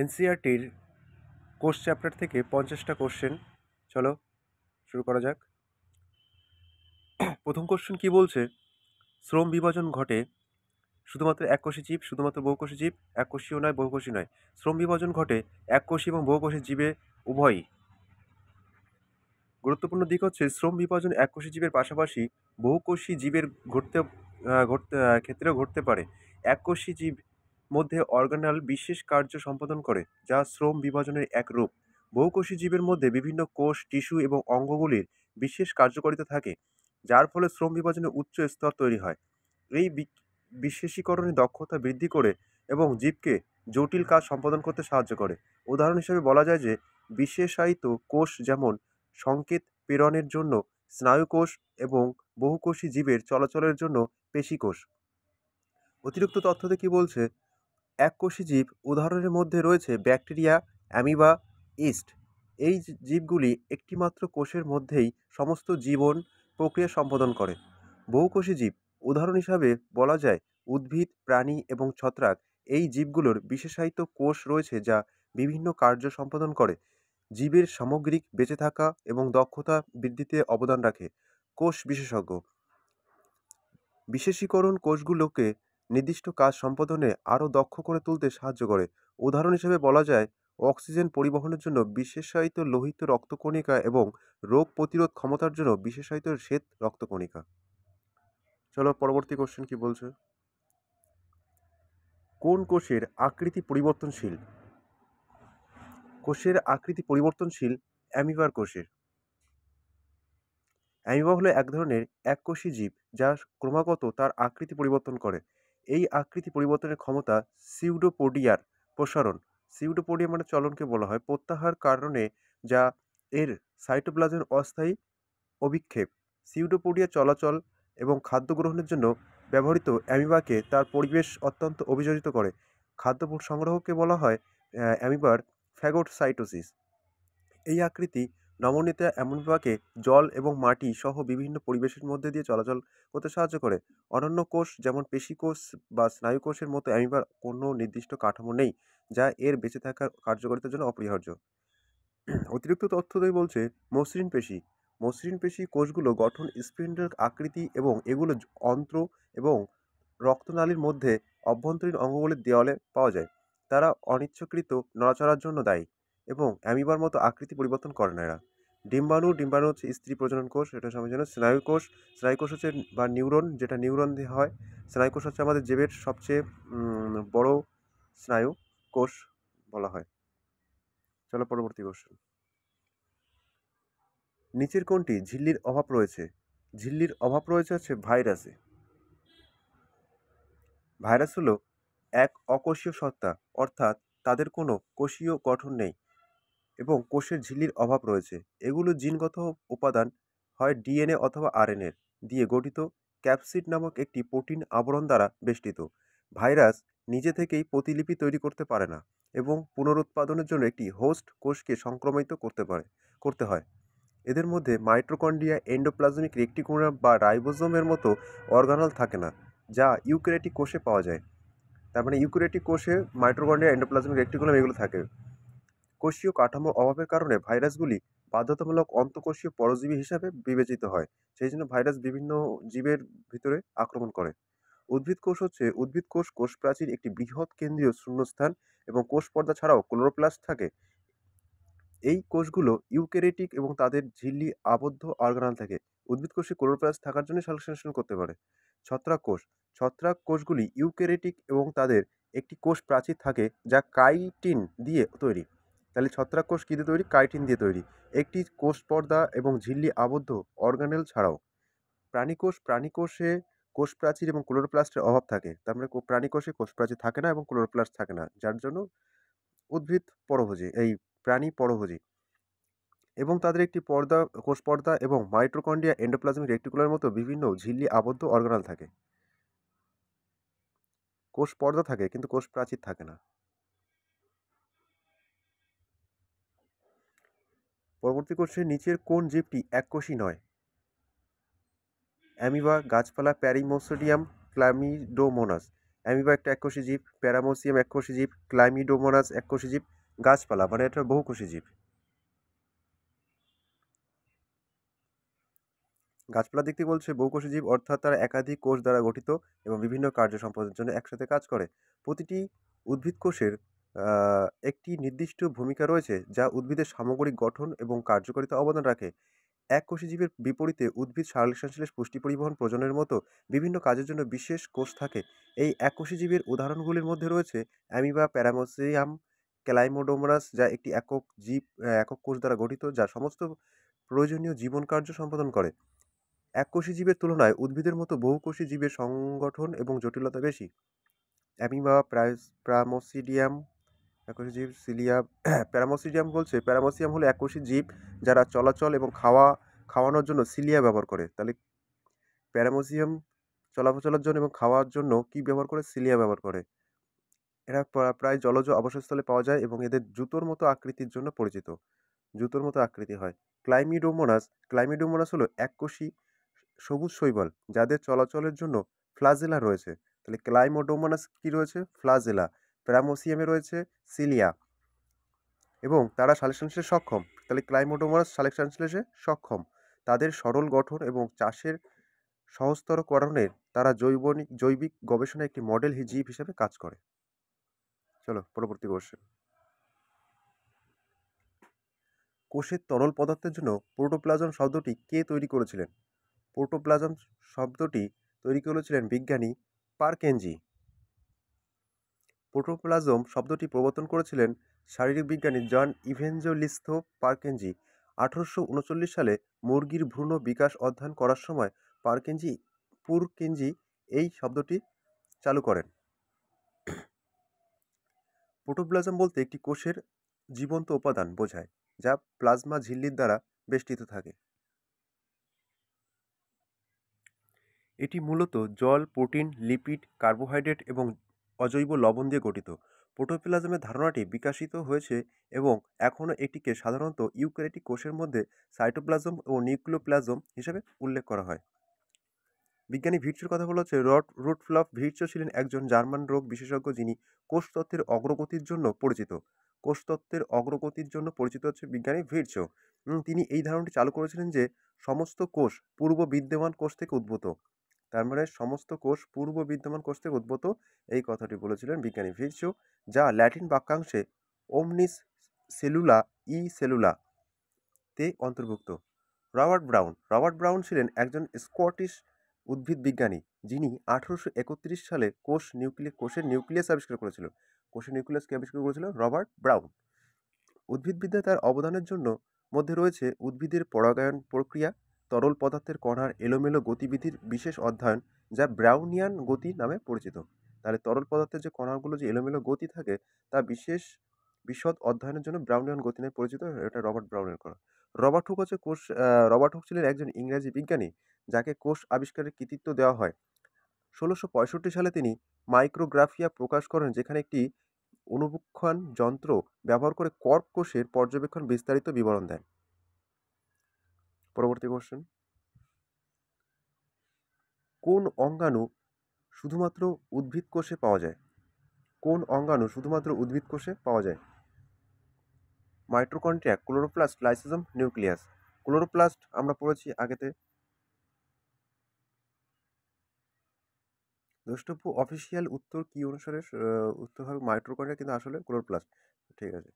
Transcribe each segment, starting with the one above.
এনসিইআরটির কোষ চ্যাপ্টার থেকে 50টা কোশ্চেন। চলো শুরু করা যাক। প্রথম কোশ্চেন কি বলছে? শ্রম বিভাজন ঘটে শুধুমাত্র এককোষী জীব, শুধুমাত্র বহুকোষী জীব, এককোষীয় নয়, বহুকোষী নয়। শ্রম বিভাজন ঘটে এককোষী এবং বহুকোষী জীবে উভয়ই। গুরুত্বপূর্ণ দিক হচ্ছে শ্রম বিভাজন এককোষী জীবের পাশাপাশি বহুকোষী জীবের ক্ষেত্রেও ঘটতে পারে। এককোষী জীব মধ্যে অর্গানাল বিশেষ কার্য সম্পাদন করে, যা শ্রম বিভাজনের এক রূপ। বহুকোষী জীবের মধ্যে বিভিন্ন কোষ, টিস্যু এবং অঙ্গগুলির বিশেষ কার্যকারিতা থাকে, যার ফলে শ্রম বিভাজনের উচ্চ স্তর তৈরি হয়। এই বিশেষীকরণের দক্ষতা বৃদ্ধি করে এবং জীবকে জটিল কাজ সম্পাদন করতে সাহায্য করে। উদাহরণ হিসেবে বলা যায় যে বিশেষায়িত কোষ যেমন সংকেত প্রেরণের জন্য স্নায়ুকোষ এবং বহুকোষী জীবের চলাচলের জন্য পেশিকোষ। অতিরিক্ত তথ্যতে কি বলছে? এককোষী জীব উদাহরণের মধ্যে রয়েছে ব্যাকটেরিয়া, অ্যামিবা, ইস্ট। এই জীবগুলি একটিমাত্র কোষের মধ্যেই সমস্ত জীবন প্রক্রিয়া সম্পাদন করে। বহুকোষী জীব উদাহরণ হিসাবে বলা যায় উদ্ভিদ, প্রাণী এবং ছত্রাক। এই জীবগুলোর বিশেষায়িত কোষ রয়েছে যা বিভিন্ন কার্য সম্পাদন করে, জীবের সামগ্রিক বেঁচে থাকা এবং দক্ষতা বৃদ্ধিতে অবদান রাখে। কোষ বিশেষজ্ঞ বিশেষীকরণ কোষগুলোকে নির্দিষ্ট কাজ সম্পাদনে আরও দক্ষ করে তুলতে সাহায্য করে। উদাহরণ হিসেবে বলা যায় অক্সিজেন পরিবহনের জন্য বিশেষায়িত লোহিত রক্তকণিকা এবং রোগ প্রতিরোধ ক্ষমতার জন্য বিশেষায়িত শ্বেত রক্তকণিকা। চলো পরবর্তী কোশ্চেন কি বলছে? কোন কোষের আকৃতি পরিবর্তনশীল? কোষের আকৃতি পরিবর্তনশীল অ্যামিবার কোষের। অ্যামিবা হলো এক ধরনের এককোষী জীব যা ক্রমাগত তার আকৃতি পরিবর্তন করে। এই আকৃতি পরিবর্তনের ক্ষমতা সিউডোপোডিয়ার প্রসারণ, সিউডোপোডিয়া মানে চলনকে বলা হয়, প্রত্যাহার কারণে, যা এর সাইটোপ্লাজমের অস্থায়ী অভিক্ষেপ। সিউডোপোডিয়া চলাচল এবং খাদ্য গ্রহণের জন্য ব্যবহৃত অ্যামিবাকে তার পরিবেশ অত্যন্ত অভিযোজিত করে। খাদ্য সংগ্রহকে বলা হয় অ্যামিবার ফ্যাগোসাইটোসিস। এই আকৃতি নমনীয়তা অ্যামিবাকে জল এবং মাটি সহ বিভিন্ন পরিবেশের মধ্যে দিয়ে চলাচল করতে সাহায্য করে। অন্যান্য কোষ যেমন পেশিকোষ বা স্নায়ুকোষের মতো অ্যামিবার কোনো নির্দিষ্ট কাঠামো নেই, যা এর বেঁচে থাকার কার্যকারিতার জন্য অপরিহার্য। অতিরিক্ত তথ্য দিয়ে বলছে মসৃণ পেশি। মসৃণ পেশি কোষগুলো গঠন, স্পিন্ডেল আকৃতি এবং এগুলো অন্ত্র এবং রক্তনালীর মধ্যে অভ্যন্তরীণ অঙ্গগুলির দেওয়ালে পাওয়া যায়। তারা অনিচ্ছাকৃত নড়াচড়ার জন্য দায়ী এবং অ্যামিবার মতো আকৃতি পরিবর্তন করে না এরা। ডিম্বাণু, ডিম্বাণু হচ্ছে স্ত্রী প্রজনন কোষ, এটা সবাই জানো। স্নায়ুকোষ, স্নায়ুকোষ হচ্ছে বা নিউরন, যেটা নিউরন দিয়ে হয়। স্নায়ুকোষ হচ্ছে আমাদের জীবের সবচেয়ে বড় স্নায়ু কোষ বলা হয়। চলো পরবর্তী কোশ্চেন। নিচের কোনটি ঝিল্লির অভাব রয়েছে? ঝিল্লির অভাব রয়েছে হচ্ছে ভাইরাসে। ভাইরাস হলো এক অকোষীয় সত্তা, অর্থাৎ তাদের কোনো কোষীয় গঠন নেই এবং কোষের ঝিল্লির অভাব রয়েছে। এগুলো জিনগত উপাদান, হয় ডিএনএ অথবা আরএনএ দিয়ে গঠিত। ক্যাপসিড নামক একটি প্রোটিন আবরণ দ্বারা বেষ্টিত। ভাইরাস নিজে থেকেই প্রতিলিপি তৈরি করতে পারে না এবং পুনরুৎপাদনের জন্য একটি হোস্ট কোষকে সংক্রমিত করতে হয়। এদের মধ্যে মাইটোকন্ড্রিয়া, এন্ডোপ্লাজমিক রেটিকুলাম বা রাইবোজোমের মতো অর্গানল থাকে না, যা ইউক্যারিওটিক কোষে পাওয়া যায়। তার মানে ইউক্যারিওটিক কোষে মাইটোকন্ড্রিয়া, এন্ডোপ্লাজমিক রেটিকুলাম এগুলো থাকে। কোষীয় কাঠামোর অভাবের কারণে ভাইরাসগুলি বাধ্যতামূলক অন্তঃকোষীয় পরজীবী হিসাবে বিবেচিত হয়। সেই জন্য ভাইরাস বিভিন্ন জীবের ভিতরে আক্রমণ করে। উদ্ভিদ কোষ হচ্ছে উদ্ভিদ কোষ, কোষ প্রাচীর একটি বৃহৎ কেন্দ্রীয় শূন্যস্থান এবং কোষ পর্দা ছাড়াও ক্লোরোপ্লাস্ট থাকে। এই কোষগুলো ইউক্যারিওটিক এবং তাদের ঝিল্লি আবদ্ধ অর্গানল থাকে। উদ্ভিদ কোষে ক্লোরোপ্লাস্ট থাকার জন্য সালোকসংশ্লেষণ করতে পারে। ছত্রাক কোষ, ছত্রাক কোষগুলি ইউক্যারিওটিক এবং তাদের একটি কোষ প্রাচীর থাকে যা কাইটিন দিয়ে তৈরি। তাহলে ছত্রাক কোষ কী দিয়ে তৈরি? কাইটিন দিয়ে তৈরি। একটি কোষ পর্দা এবং ঝিল্লি আবদ্ধ অর্গানেল ছাড়াও। প্রাণীকোষ, প্রাণীকোষে কোষ প্রাচীর এবং ক্লোরোপ্লাস্টের অভাব থাকে। তার মানে প্রাণীকোষে কোষ প্রাচীর থাকে না এবং ক্লোরোপ্লাস্ট থাকে না, যার জন্য উদ্ভিদ পরভোজী, এই প্রাণী পরভোজী। এবং তাদের একটি পর্দা, কোষ পর্দা এবং মাইটোকন্ড্রিয়া, এন্ডোপ্লাজমিক রেটিকুলামের মতো বিভিন্ন ঝিল্লি আবদ্ধ অর্গানল থাকে। কোষ পর্দা থাকে কিন্তু কোষ প্রাচীর থাকে না। পরবর্তী কোশ্চেন, নিচের কোন জীবটি এককোষী নয়? অ্যামিবা, গাছপালা, প্যারিমোসোডিয়াম, ক্লামিডোমোনাস। অ্যামিবা একটা এককোষী জীব, প্যারামোসিয়াম এককোষী জীব, ক্লাইমিডোমোনাস এককোষী জীব, গাছপালা মানে এটা বহুকোষী জীব। গাছপালার দিক থেকে বলছে বহুকোষী জীব অর্থাৎ তারা একাধিক কোষ দ্বারা গঠিত এবং বিভিন্ন কার্য সম্পাদনের জন্য একসাথে কাজ করে। প্রতিটি উদ্ভিদ কোষের একটি নির্দিষ্ট ভূমিকা রয়েছে যা উদ্ভিদের সামগ্রিক গঠন এবং কার্যকারিতা অবদান রাখে। এককোষী জীবের বিপরীতে উদ্ভিদ সালোকসংশ্লেষ, পুষ্টি পরিবহন, প্রজননের মতো বিভিন্ন কাজের জন্য বিশেষ কোষ থাকে। এই এককোষী জীবের উদাহরণগুলির মধ্যে রয়েছে অ্যামিবা, প্যারামোসিয়াম, ক্লাইমোডোমোনাস যা একটি একক জীব, একক কোষ দ্বারা গঠিত যা সমস্ত প্রয়োজনীয় জীবন কার্য সম্পাদন করে। এককোষী জীবের তুলনায় উদ্ভিদের মতো বহুকোষী জীবের সংগঠন এবং জটিলতা বেশি। অ্যামিবা, প্রামোসিডিয়াম এককোষী জীব, সিলিয়া প্যারামোসিডিয়াম বলছে প্যারামোসিয়াম হলো এককোষী জীব যারা চলাচল এবং খাওয়ানোর জন্য সিলিয়া ব্যবহার করে। তাহলে প্যারামোসিয়াম চলাচলের জন্য এবং খাওয়ার জন্য কি ব্যবহার করে? সিলিয়া ব্যবহার করে। এরা প্রায় জলজ আবাসস্থলে পাওয়া যায় এবং এদের জুতোর মতো আকৃতির জন্য পরিচিত। জুতোর মতো আকৃতি হয়। ক্লাইমিডোমোনাস হলো এককোষী সবুজ শৈবাল যাদের চলাচলের জন্য ফ্লাজেলা রয়েছে। তাহলে ক্লাইমোডোমোনাস কি রয়েছে? ফ্লাজেলা। প্যারামোসিয়ামে রয়েছে সিলিয়া এবং তারা সালোকসংশ্লেষে সক্ষম। তাহলে ক্লাইমোডোমোনাস সালোকসংশ্লেষে সক্ষম। তাদের সরল গঠন এবং চাষের সহজতরকরণের তারা জৈবিক গবেষণায় একটি মডেল জীব হিসেবে কাজ করে। চলো পরবর্তী কোশ্চেন। কোষের তরল পদার্থের জন্য প্রোটোপ্লাজম শব্দটি কে তৈরি করেছিলেন? প্রোটোপ্লাজম শব্দটি তৈরি করেছিলেন বিজ্ঞানী পারকেনজি। প্রোটোপ্লাজম শব্দটি প্রবর্তন করেছিলেন শারীরিক বিজ্ঞানী জন ইভেঞ্জেলিস্তো পারকেনজি। 1839 সালে মুরগির ভ্রূণ বিকাশ অধ্যয়ন করার সময় পুরকেনজি এই শব্দটি চালু করেন। প্রোটোপ্লাজম বলতে একটি কোষের জীবন্ত উপাদান বোঝায় যা প্লাজমা ঝিল্লির দ্বারা বেষ্টিত থাকে। এটি মূলত জল, প্রোটিন, লিপিড, কার্বোহাইড্রেট এবং অজৈব লবণ দিয়ে গঠিত। প্রোটোপ্লাজমের ধারণাটি বিকশিত হয়েছে এবং এখনও এটিকে সাধারণত ইউক্যারিওটিক কোষের মধ্যে সাইটোপ্লাজম ও নিউক্লিওপ্লাজম হিসেবে উল্লেখ করা হয়। বিজ্ঞানী ভির্চোর কথা বলা হচ্ছে। রুডলফ ভির্চো ছিলেন একজন জার্মান রোগ বিশেষজ্ঞ যিনি কোষতত্ত্বের অগ্রগতির জন্য পরিচিত। কোষতত্ত্বের অগ্রগতির জন্য পরিচিত হচ্ছে বিজ্ঞানী ভির্চো। তিনি এই ধারণাটি চালু করেছিলেন যে সমস্ত কোষ পূর্ব বিদ্যমান কোষ থেকে উদ্ভূত। তার মানে সমস্ত কোষ পূর্ব বিদ্যমান কোষ থেকে উদ্ভূত, এই কথাটি বলেছিলেন বিজ্ঞানী ভির্চো, যা ল্যাটিন বাক্যাংশে ওমনিস সেলুলা ই সেলুলা তে অন্তর্ভুক্ত। রবার্ট ব্রাউন ছিলেন একজন স্কটিশ উদ্ভিদ বিজ্ঞানী যিনি 1831 সালে কোষের নিউক্লিয়াস আবিষ্কার করেছিলেন। কোষের নিউক্লিয়াসকে আবিষ্কার করেছিলেন রবার্ট ব্রাউন। উদ্ভিদবিদ্যায় তার অবদানের জন্য মধ্যে রয়েছে উদ্ভিদের পরাগায়ন প্রক্রিয়া, তরল পদার্থের কণার এলোমেলো গতিবিধির বিশেষ অধ্যয়ন যা ব্রাউনিয়ান গতি নামে পরিচিত। তাহলে তরল পদার্থের যে কণাগুলো যে এলোমেলো গতি থাকে তা বিশদ অধ্যয়নের জন্য ব্রাউনিয়ান গতি নামে পরিচিত। এটা রবার্ট ব্রাউনের করা। রবার্ট হুক ছিলেন একজন ইংরেজি বিজ্ঞানী যাকে কোষ আবিষ্কারের কৃতিত্ব দেওয়া হয়। 1665 সালে তিনি মাইক্রোগ্রাফিয়া প্রকাশ করেন যেখানে একটি অনুবীক্ষণ যন্ত্র ব্যবহার করে কর্ক কোষের পর্যবেক্ষণ বিস্তারিত বিবরণ দেন। পরবর্তী কোশ্চেন। কোন অঙ্গাণু শুধুমাত্র উদ্ভিদ কোষে পাওয়া যায়? কোন অঙ্গাণু শুধুমাত্র উদ্ভিদ কোষে পাওয়া যায়? Mitochondria, chloroplast, lysosome, nucleus. Chloroplast আমরা পড়েছি আগেতে। দ্রষ্টব্য অফিসিয়াল উত্তর কি অনুসারে উত্তর হবে মাইটোকন্ড্রিয়া, কিন্তু আসলে ক্লোরোপ্লাস্ট। ঠিক আছে।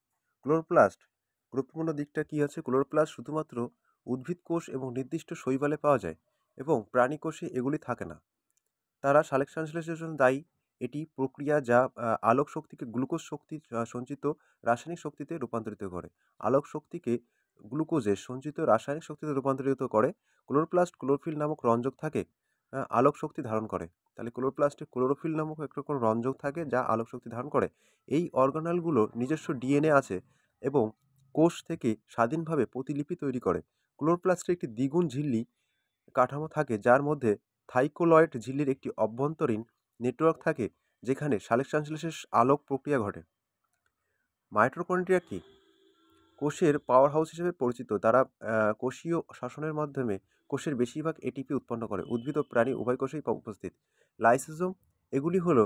ক্লোরোপ্লাস্ট গুরুত্বপূর্ণ দিকটা কি আছে? ক্লোরোপ্লাস্ট শুধুমাত্র উদ্ভিদ কোষ এবং নির্দিষ্ট শৈবালে পাওয়া যায় এবং প্রাণী কোষে এগুলি থাকে না। তারা সালোকসংশ্লেষের জন্য দায়ী। এটি প্রক্রিয়া যা আলোক শক্তিকে গ্লুকোজ শক্তি সঞ্চিত রাসায়নিক শক্তিতে রূপান্তরিত করে। আলোক শক্তিকে গ্লুকোজের সঞ্চিত রাসায়নিক শক্তিতে রূপান্তরিত করে। ক্লোরোপ্লাস্ট ক্লোরোফিল নামক রঞ্জক থাকে আলোক শক্তি ধারণ করে। তাহলে ক্লোরোপ্লাস্টে ক্লোরোফিল নামক একরকম রঞ্জক থাকে যা আলোক শক্তি ধারণ করে। এই অর্গানেলগুলো নিজস্ব ডিএনএ আছে এবং কোষ থেকে স্বাধীনভাবে প্রতিলিপি তৈরি করে। ক্লোরোপ্লাস্টের একটি দ্বিগুণ ঝিল্লি কাঠামো থাকে যার মধ্যে থাইকোলয়েড ঝিল্লির একটি অভ্যন্তরীণ নেটওয়ার্ক থাকে যেখানে সালোকসংশ্লেষের আলোক প্রক্রিয়া ঘটে। মাইটোকন্ড্রিয়া কি? কোষের পাওয়ার হাউস হিসেবে পরিচিত। তারা কোষীয় শ্বসনের মাধ্যমে কোষের বেশিরভাগ এটিপি উৎপন্ন করে। উদ্ভিদ ও প্রাণী উভয় কোষেই উপস্থিত। লাইসোজোম এগুলি হলো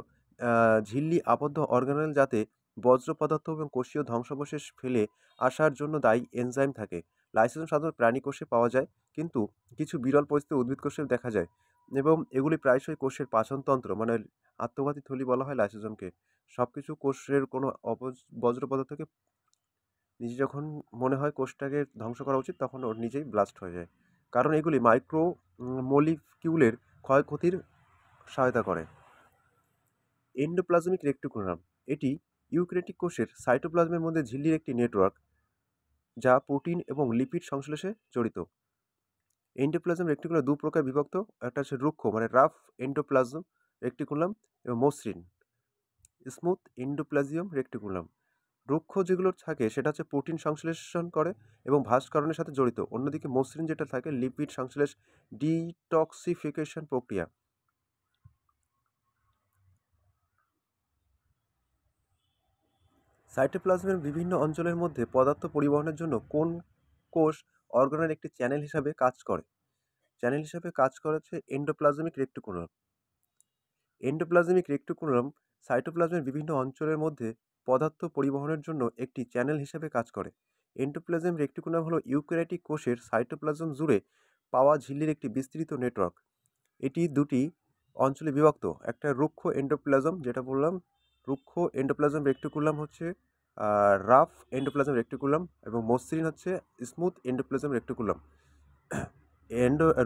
ঝিল্লি আবদ্ধ অর্গানেল যাতে বজ্র পদার্থ এবং কোষীয় ধ্বংসাবশেষ ফেলে আসার জন্য দায়ী এনজাইম থাকে। লাইসোজোম সাধারণত প্রাণী কোষে পাওয়া যায়, কিন্তু কিছু বিরল পরিস্থিতিতে উদ্ভিদ কোষেও দেখা যায় এবং এগুলি প্রায়শই কোষের পাচনতন্ত্র মানে আত্মঘাতী থলি বলা হয় লাইসোজোমকে। সবকিছু কোষের কোনো বজ্র পদার্থকে নিজে যখন মনে হয় কোষটাকে ধ্বংস করা উচিত তখন ওর নিজেই ব্লাস্ট হয়ে যায়, কারণ এগুলি মাইক্রো মলিকিউলের ক্ষয়ক্ষতির সহায়তা করে। এন্ডোপ্লাজমিক রেটিকুলাম এটি ইউক্যারিওটিক কোষের সাইটোপ্লাজমের মধ্যে ঝিল্লির একটি নেটওয়ার্ক যা প্রোটিন এবং লিপিড সংশ্লেষে জড়িত। এন্ডোপ্লাজম রেটিকুলাম দু প্রকার বিভক্ত, একটা হচ্ছে রুক্ষ মানে রাফ এন্ডোপ্লাজম রেটিকুলাম এবং মসৃণ স্মুথ এন্ডোপ্লাজিয়াম রেটিকুলাম। রুক্ষ যেগুলো থাকে সেটা হচ্ছে প্রোটিন সংশ্লেষণ করে এবং ভাস্করণের সাথে জড়িত, অন্যদিকে মসৃণ যেটা থাকে লিপিড সংশ্লেষ ডিটক্সিফিকেশন প্রক্রিয়া। সাইটোপ্লাজমের বিভিন্ন অঞ্চলের মধ্যে পদার্থ পরিবহনের জন্য কোন কোষ অর্গানের একটি চ্যানেল হিসাবে কাজ করে? চ্যানেল হিসাবে কাজ করেছে এন্ডোপ্লাজমিক রেটিকুলাম। এন্ডোপ্লাজমিক রেটিকুলাম সাইটোপ্লাজমের বিভিন্ন অঞ্চলের মধ্যে পদার্থ পরিবহনের জন্য একটি চ্যানেল হিসেবে কাজ করে। এন্ডোপ্লাজম রেটিকুলাম হলো ইউক্যারিওটিক কোষের সাইটোপ্লাজম জুড়ে পাওয়া ঝিল্লির একটি বিস্তৃত নেটওয়ার্ক। এটি দুটি অঞ্চলে বিভক্ত, একটা রুক্ষ এন্ডোপ্লাজম যেটা বললাম, রুক্ষ এন্ডোপ্লাজম রেটিকুলাম হচ্ছে রাফ এন্ডোপ্লাজম রেটিকুলাম এবং মসৃণ হচ্ছে স্মুথ এন্ডোপ্লাজম রেটিকুলাম।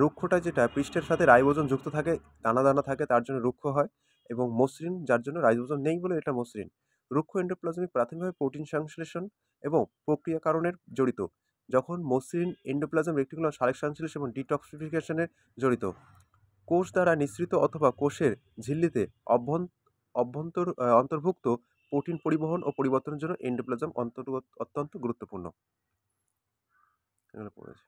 রুক্ষটা যেটা পৃষ্ঠের সাথে রাইবোজোম যুক্ত থাকে, দানা দানা থাকে তার জন্য রুক্ষ হয়, এবং মসৃণ যার জন্য রাইবোজোম নেই বলে এটা মসৃণ। রুক্ষ এন্ডোপ্লাজমিক প্রাথমিকভাবে প্রোটিন সংশ্লেষণ এবং প্রক্রিয়াকরণের জড়িত, যখন মসৃণ এন্ডোপ্লাজম রেটিকুলাম সালোক সংশ্লেষ এবং ডিটক্সিফিকেশনে জড়িত। কোষ দ্বারা নিঃসৃত অথবা কোষের ঝিল্লিতে অন্তর্ভুক্ত প্রোটিন পরিবহন ও পরিবর্তনের জন্য এন্ডোপ্লাজম অত্যন্ত গুরুত্বপূর্ণ। এগুলো পড়েছি।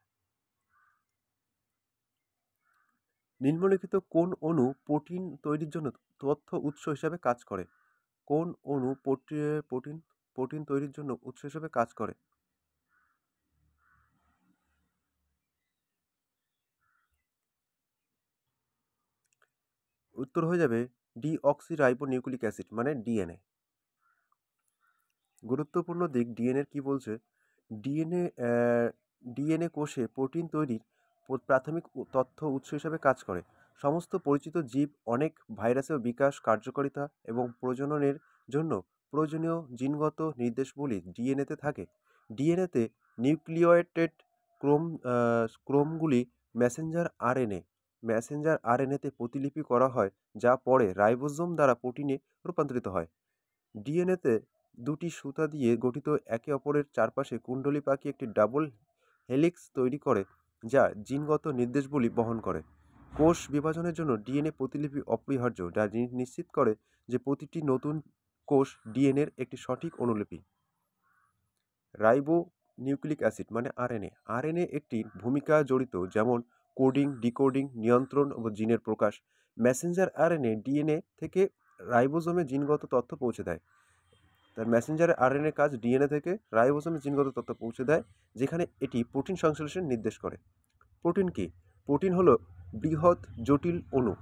নিম্নলিখিত কোন অণু প্রোটিন তৈরির জন্য তথ্য উৎস হিসাবে কাজ করে? কোন অণু প্রোটিন তৈরির জন্য উৎস হিসাবে কাজ করে? উত্তর হয়ে যাবে ডিঅক্সিরাইবোনিউক্লিক অ্যাসিড মানে ডিএনএ। গুরুত্বপূর্ণ দিক ডিএনএর কি বলছে? ডিএনএ ডিএনএ কোষে প্রোটিন তৈরির প্রাথমিক তথ্য উৎস হিসাবে কাজ করে। সমস্ত পরিচিত জীব, অনেক ভাইরাসের বিকাশ, কার্যকারিতা এবং প্রজননের জন্য প্রয়োজনীয় জিনগত নির্দেশাবলী ডিএনএতে থাকে। ডিএনএতে নিউক্লিওটাইড ক্রোমগুলি মেসেঞ্জার আরএনএতে প্রতিলিপি করা হয়, যা পরে রাইবোজোম দ্বারা প্রোটিনে রূপান্তরিত হয়। ডিএনএতে দুটি সুতা দিয়ে গঠিত একে অপরের চারপাশে কুণ্ডলী পাকিয়ে একটি ডাবল হেলিক্স তৈরি করে, যা জিনগত নির্দেশাবলী বহন করে। কোষ বিভাজনের জন্য ডিএনএ প্রতিলিপি অপরিহার্য, যা নিশ্চিত করে যে প্রতিটি নতুন কোষ ডিএনএর একটি সঠিক অনুলিপি। রাইবো নিউক্লিক অ্যাসিড মানে আরএনএ। আরএনএ একটি ভূমিকা জড়িত, যেমন কোডিং, ডিকোডিং, নিয়ন্ত্রণ ও জিনের প্রকাশ। মেসেঞ্জার আরএনএ ডিএনএ থেকে রাইবোজোমে জিনগত তথ্য পৌঁছে দেয়। তার মেসেঞ্জার আরএনএ কাজ ডিএনএ থেকে রাইবোজোমে জিনগত তথ্য পৌঁছে দেয়, যেখানে এটি প্রোটিন সংশ্লেষণ নির্দেশ করে। প্রোটিন কি? প্রোটিন হলো বৃহৎ জটিল অণু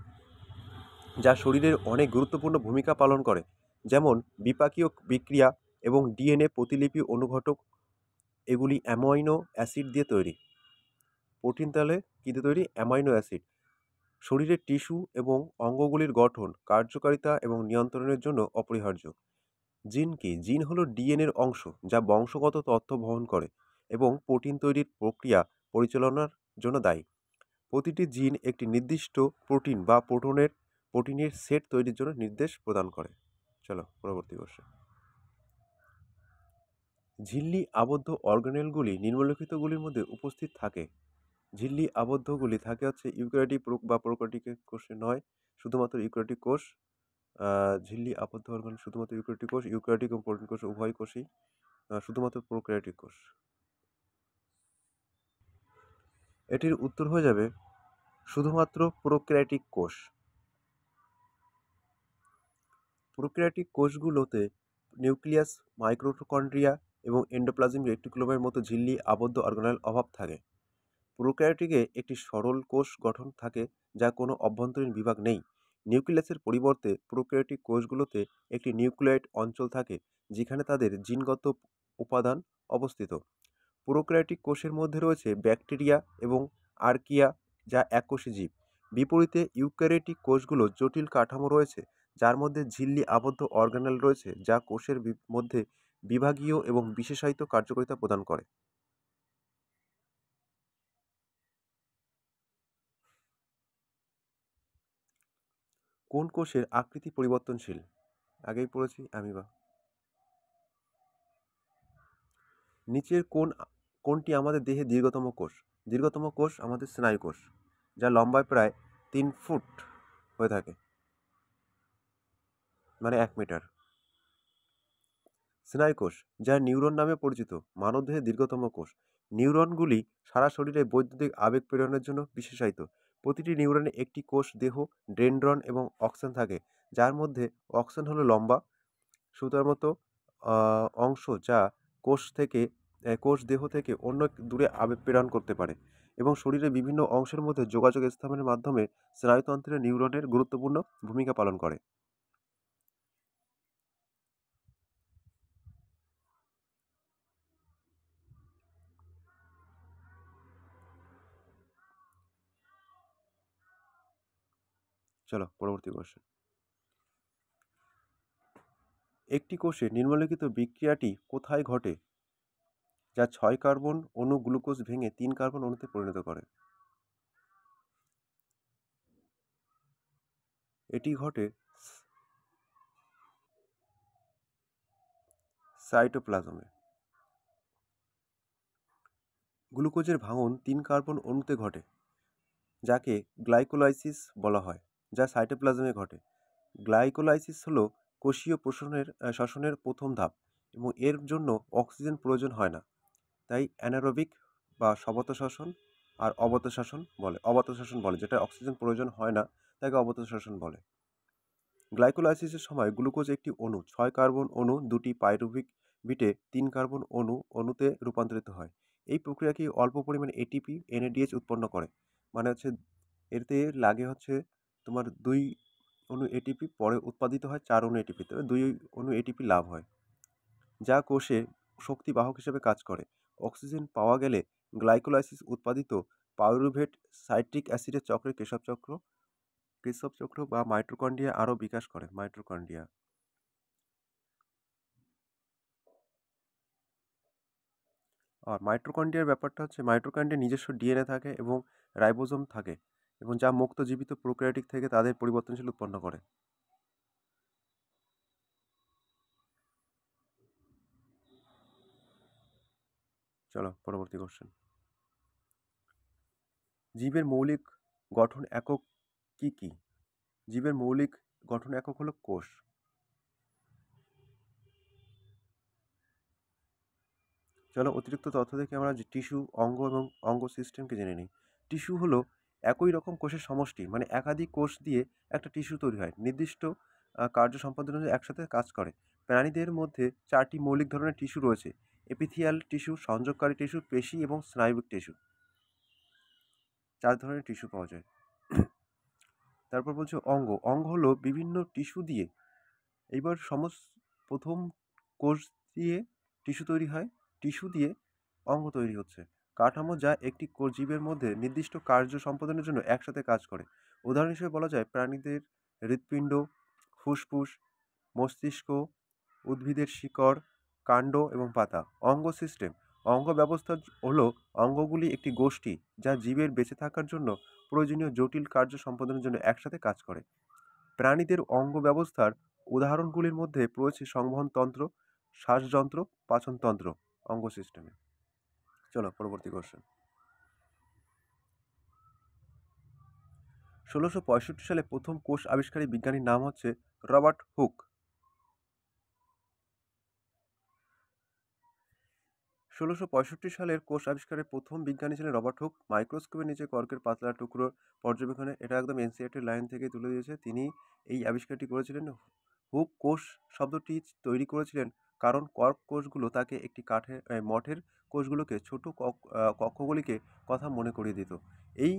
যা শরীরের অনেক গুরুত্বপূর্ণ ভূমিকা পালন করে, যেমন বিপাকীয় বিক্রিয়া এবং ডিএনএ প্রতিলিপি অনুঘটক। এগুলি অ্যামাইনো অ্যাসিড দিয়ে তৈরি। প্রোটিন তাহলে কী দিয়ে তৈরি? Amino acid. শরীরের টিস্যু এবং অঙ্গগুলির গঠন, কার্যকারিতা এবং নিয়ন্ত্রণের জন্য অপরিহার্য। জিন কি? জিন হলো ডিএনএর অংশ যা বংশগত তথ্য বহন করে এবং প্রোটিন তৈরির প্রক্রিয়া পরিচালনার জন্য দায়ী। প্রতিটি জিন একটি নির্দিষ্ট প্রোটিন বা প্রোটিনের সেট তৈরির জন্য নির্দেশ প্রদান করে। চলো পরবর্তী কোশ্চেন। ঝিল্লি আবদ্ধ অর্গানেলগুলি নিম্নলিখিতগুলির মধ্যে উপস্থিত থাকে। ঝিল্লি আবদ্ধগুলি থাকে হচ্ছে ইউক্যারিওটিক বা প্রোক্যারিওটিক কোষে নয়, শুধুমাত্র ইউক্যারিওটিক কোষ। ঝিল্লি আবদ্ধ অর্গানেল শুধুমাত্র ইউক্যারিওটিক কোষ, ইউক্যারিওটিক এবং প্রোটিন কোষ উভয় কোষই, শুধুমাত্র প্রোক্যারিওটিক কোষ। এটির উত্তর হয়ে যাবে শুধুমাত্র প্রোক্যারিওটিক কোষ। প্রোক্যারিওটিক কোষগুলোতে নিউক্লিয়াস, মাইটোকন্ড্রিয়া এবং এন্ডোপ্লাজমিক রেটিকুলামের মতো ঝিল্লি আবদ্ধ অর্গানেল অভাব থাকে। প্রোক্যারিওটিকে একটি সরল কোষ গঠন থাকে যা কোনো অভ্যন্তরীণ বিভাগ নেই। নিউক্লিয়াসের পরিবর্তে প্রোক্যারিওটিক কোষগুলোতে একটি নিউক্লিয়েট অঞ্চল থাকে যেখানে তাদের জিনগত উপাদান অবস্থিত। প্রোক্যারিওটিক কোষের মধ্যে রয়েছে ব্যাকটেরিয়া এবং আর্কিয়া, যা এককোষী জীব। বিপরীতে ইউক্যারিওটিক কোষগুলো জটিল কাঠামো রয়েছে, যার মধ্যে ঝিল্লি আবদ্ধ অর্গানেল রয়েছে, যা কোষের মধ্যে বিভাগীয় এবং বিশেষায়িত কার্যকারিতা প্রদান করে। কোন কোষের আকৃতি পরিবর্তনশীল? আগেই পড়েছি অ্যামিবা। নিচের কোনটি আমাদের দেহে দীর্ঘতম কোষ? দীর্ঘতম কোষ আমাদের স্নায়ু কোষ, যা লম্বায় প্রায় 3 ফুট হয়ে থাকে, মানে 1 মিটার। স্নায়ুকোষ, যা নিউরন নামে পরিচিত, মানবদেহের দীর্ঘতম কোষ। নিউরনগুলি সারা শরীরে বৈদ্যুতিক আবেগ প্রেরণের জন্য বিশেষায়িত। প্রতিটি নিউরনে একটি কোষ দেহ, ডেনড্রন এবং অক্সন থাকে, যার মধ্যে অক্সন হলো লম্বা সুতার মতো অংশ, যা কোষ দেহ থেকে অন্য দূরে আবেগ প্রেরণ করতে পারে এবং শরীরের বিভিন্ন অংশের মধ্যে যোগাযোগ স্থাপনের মাধ্যমে স্নায়ুতন্ত্রে নিউরনের গুরুত্বপূর্ণ ভূমিকা পালন করে। চলো পরবর্তী কোশ্চেন। একটি কোষে নিম্নলিখিত বিক্রিয়াটি কোথায় ঘটে যা 6 কার্বন অণু গ্লুকোজ ভেঙে 3 কার্বন অণুতে পরিণত করে? এটি ঘটে সাইটোপ্লাজমে। গ্লুকোজের ভাঙন 3 কার্বন অণুতে ঘটে, যাকে গ্লাইকোলাইসিস বলা হয়, যা সাইটোপ্লাজমে ঘটে। গ্লাইকোলাইসিস হলো কোষীয় শ্বসনের প্রথম ধাপ এবং এর জন্য অক্সিজেন প্রয়োজন হয় না। তাই অ্যানারোবিক বা অবতঃশ্বসন বলে, যেটা অক্সিজেন প্রয়োজন হয় না তাকে অবতঃশ্বসন বলে। গ্লাইকোলাইসিসের সময় গ্লুকোজ একটি অণু 6 কার্বন অণু 2টি পাইরুভিক বিটে 3 কার্বন অণুতে রূপান্তরিত হয়। এই প্রক্রিয়াকে অল্প পরিমাণে এটিপি এনএডিএইচ উৎপন্ন করে। মানে হচ্ছে এতে লাগে হচ্ছে তোমার 2 অণু এটিপি, পরে উৎপাদিত হয় 4 অণু এটিপি, তবে 2 অণু এটিপি লাভ হয়, যা কোষে শক্তি বাহক হিসেবে কাজ করে। অক্সিজেন পাওয়া গেলে গ্লাইকোলাইসিস উৎপাদিত পাইরুভেট সাইট্রিক অ্যাসিডের চক্রের কেশব চক্র বা মাইটোকন্ড্রিয়া আরও বিকাশ করে। মাইটোকন্ড্রিয়া আর মাইটোকন্ড্রিয়ার ব্যাপারটা হচ্ছে মাইটোকন্ড্রিয়ার নিজস্ব ডিএনএ থাকে এবং রাইবোজোম থাকে, এবং যা মুক্ত জীবিত প্রোক্যারিওটিক থেকে তাদের পরিবর্তনশীল উৎপন্ন করে। চলো পরবর্তী কোশ্চেন। জীবের মৌলিক গঠন একক কি কি? জীবের মৌলিক গঠন একক হলো কোষ। চলো অতিরিক্ত তথ্য থেকে আমরা টিস্যু, অঙ্গ এবং অঙ্গ সিস্টেমকে জেনে নিই। টিস্যু হলো একই রকম কোষের সমষ্টি, মানে একাধিক কোষ দিয়ে একটা টিস্যু তৈরি হয়, নির্দিষ্ট কার্য সম্পাদনের জন্য একসাথে কাজ করে। প্রাণীদের মধ্যে 4টি মৌলিক ধরনের টিস্যু রয়েছে: এপিথিয়াল টিস্যু, সংযোগকারী টিস্যু, পেশি এবং স্নায়বিক টিস্যু। 4 ধরনের টিস্যু পাওয়া যায়। তারপর বলছে অঙ্গ। অঙ্গ হলো বিভিন্ন টিস্যু দিয়ে, এইবার প্রথম কোষ দিয়ে টিস্যু তৈরি হয়, টিস্যু দিয়ে অঙ্গ তৈরি হচ্ছে। কাঠামো, যা একটি জীবের মধ্যে নির্দিষ্ট কার্য সম্পাদনের জন্য একসাথে কাজ করে। উদাহরণ হিসেবে বলা যায় প্রাণীদের হৃৎপিণ্ড, ফুসফুস, মস্তিষ্ক, উদ্ভিদের শিকড়, কাণ্ড এবং পাতা। অঙ্গ সিস্টেম। অঙ্গ ব্যবস্থা হলো অঙ্গগুলি একটি গোষ্ঠী যা জীবের বেঁচে থাকার জন্য প্রয়োজনীয় জটিল কার্য সম্পাদনের জন্য একসাথে কাজ করে। প্রাণীদের অঙ্গ ব্যবস্থার উদাহরণগুলির মধ্যে রয়েছে সংবহনতন্ত্র, শ্বাসযন্ত্র, পাচনতন্ত্র অঙ্গ সিস্টেমে। চলো পরবর্তী কোশ্চেন। 1665 সালে প্রথম কোষ আবিষ্কারী বিজ্ঞানীর নাম হচ্ছে রবার্ট হুক। 1665 সালের কোষ আবিষ্কারের প্রথম বিজ্ঞানী ছিলেন রবার্ট হুক। মাইক্রোস্কোপের নিচে কর্কের পাতলা টুকরো পর্যবেক্ষণে, এটা একদম এনসিইআরটির লাইন থেকে তুলে দিয়েছে, তিনি এই আবিষ্কারটি করেছিলেন। হুক কোষ শব্দটি তৈরি করেছিলেন কারণ কর্ক কোষগুলো তাকে একটি মঠের কোষগুলোকে ছোট কক্ষগুলিকে কথা মনে করিয়ে দিত। এই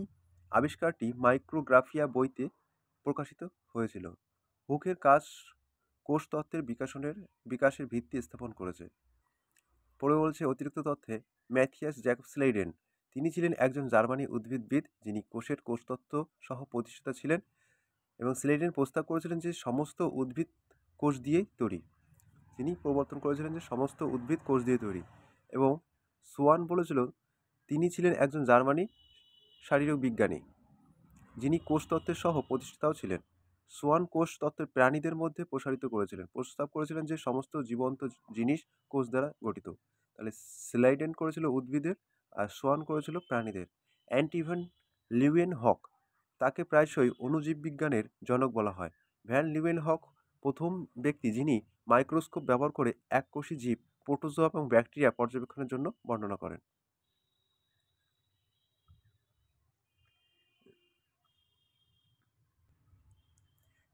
আবিষ্কারটি মাইক্রোগ্রাফিয়া বইতে প্রকাশিত হয়েছিল। হুকের কাজ কোষতত্ত্বের বিকাশের ভিত্তি স্থাপন করেছে। পরে বলছে অতিরিক্ত তথ্যে ম্যাথিয়াস জ্যাকব স্লেইডেন, তিনি ছিলেন একজন জার্মানি উদ্ভিদবিদ যিনি কোষতত্ত্ব সহ প্রতিষ্ঠাতা ছিলেন, এবং স্লেইডেন প্রস্তাব করেছিলেন যে সমস্ত উদ্ভিদ কোষ দিয়েই তৈরি। তিনি প্রবর্তন করেছিলেন যে সমস্ত উদ্ভিদ কোষ দিয়ে তৈরি। এবং সোয়ান বলেছিল তিনি ছিলেন একজন জার্মানি শারীরিক বিজ্ঞানী যিনি কোষতত্ত্বের সহ প্রতিষ্ঠাতাও ছিলেন। সোয়ান কোষতত্ত্বের প্রাণীদের মধ্যে প্রস্তাব করেছিলেন যে সমস্ত জীবন্ত জিনিস কোষ দ্বারা গঠিত। তাহলে স্লাইডেন করেছিল উদ্ভিদের, আর সোয়ান করেছিল প্রাণীদের। অ্যান্টিভ্যান লিউয়েন হক, তাকে প্রায়শই অণুজীব বিজ্ঞানের জনক বলা হয়। ভ্যান লিউয়েন হক প্রথম ব্যক্তি যিনি মাইক্রোস্কোপ ব্যবহার করে এককোষী জীব, প্রোটোজোয়া এবং ব্যাকটেরিয়া পর্যবেক্ষণের জন্য বর্ণনা করেন।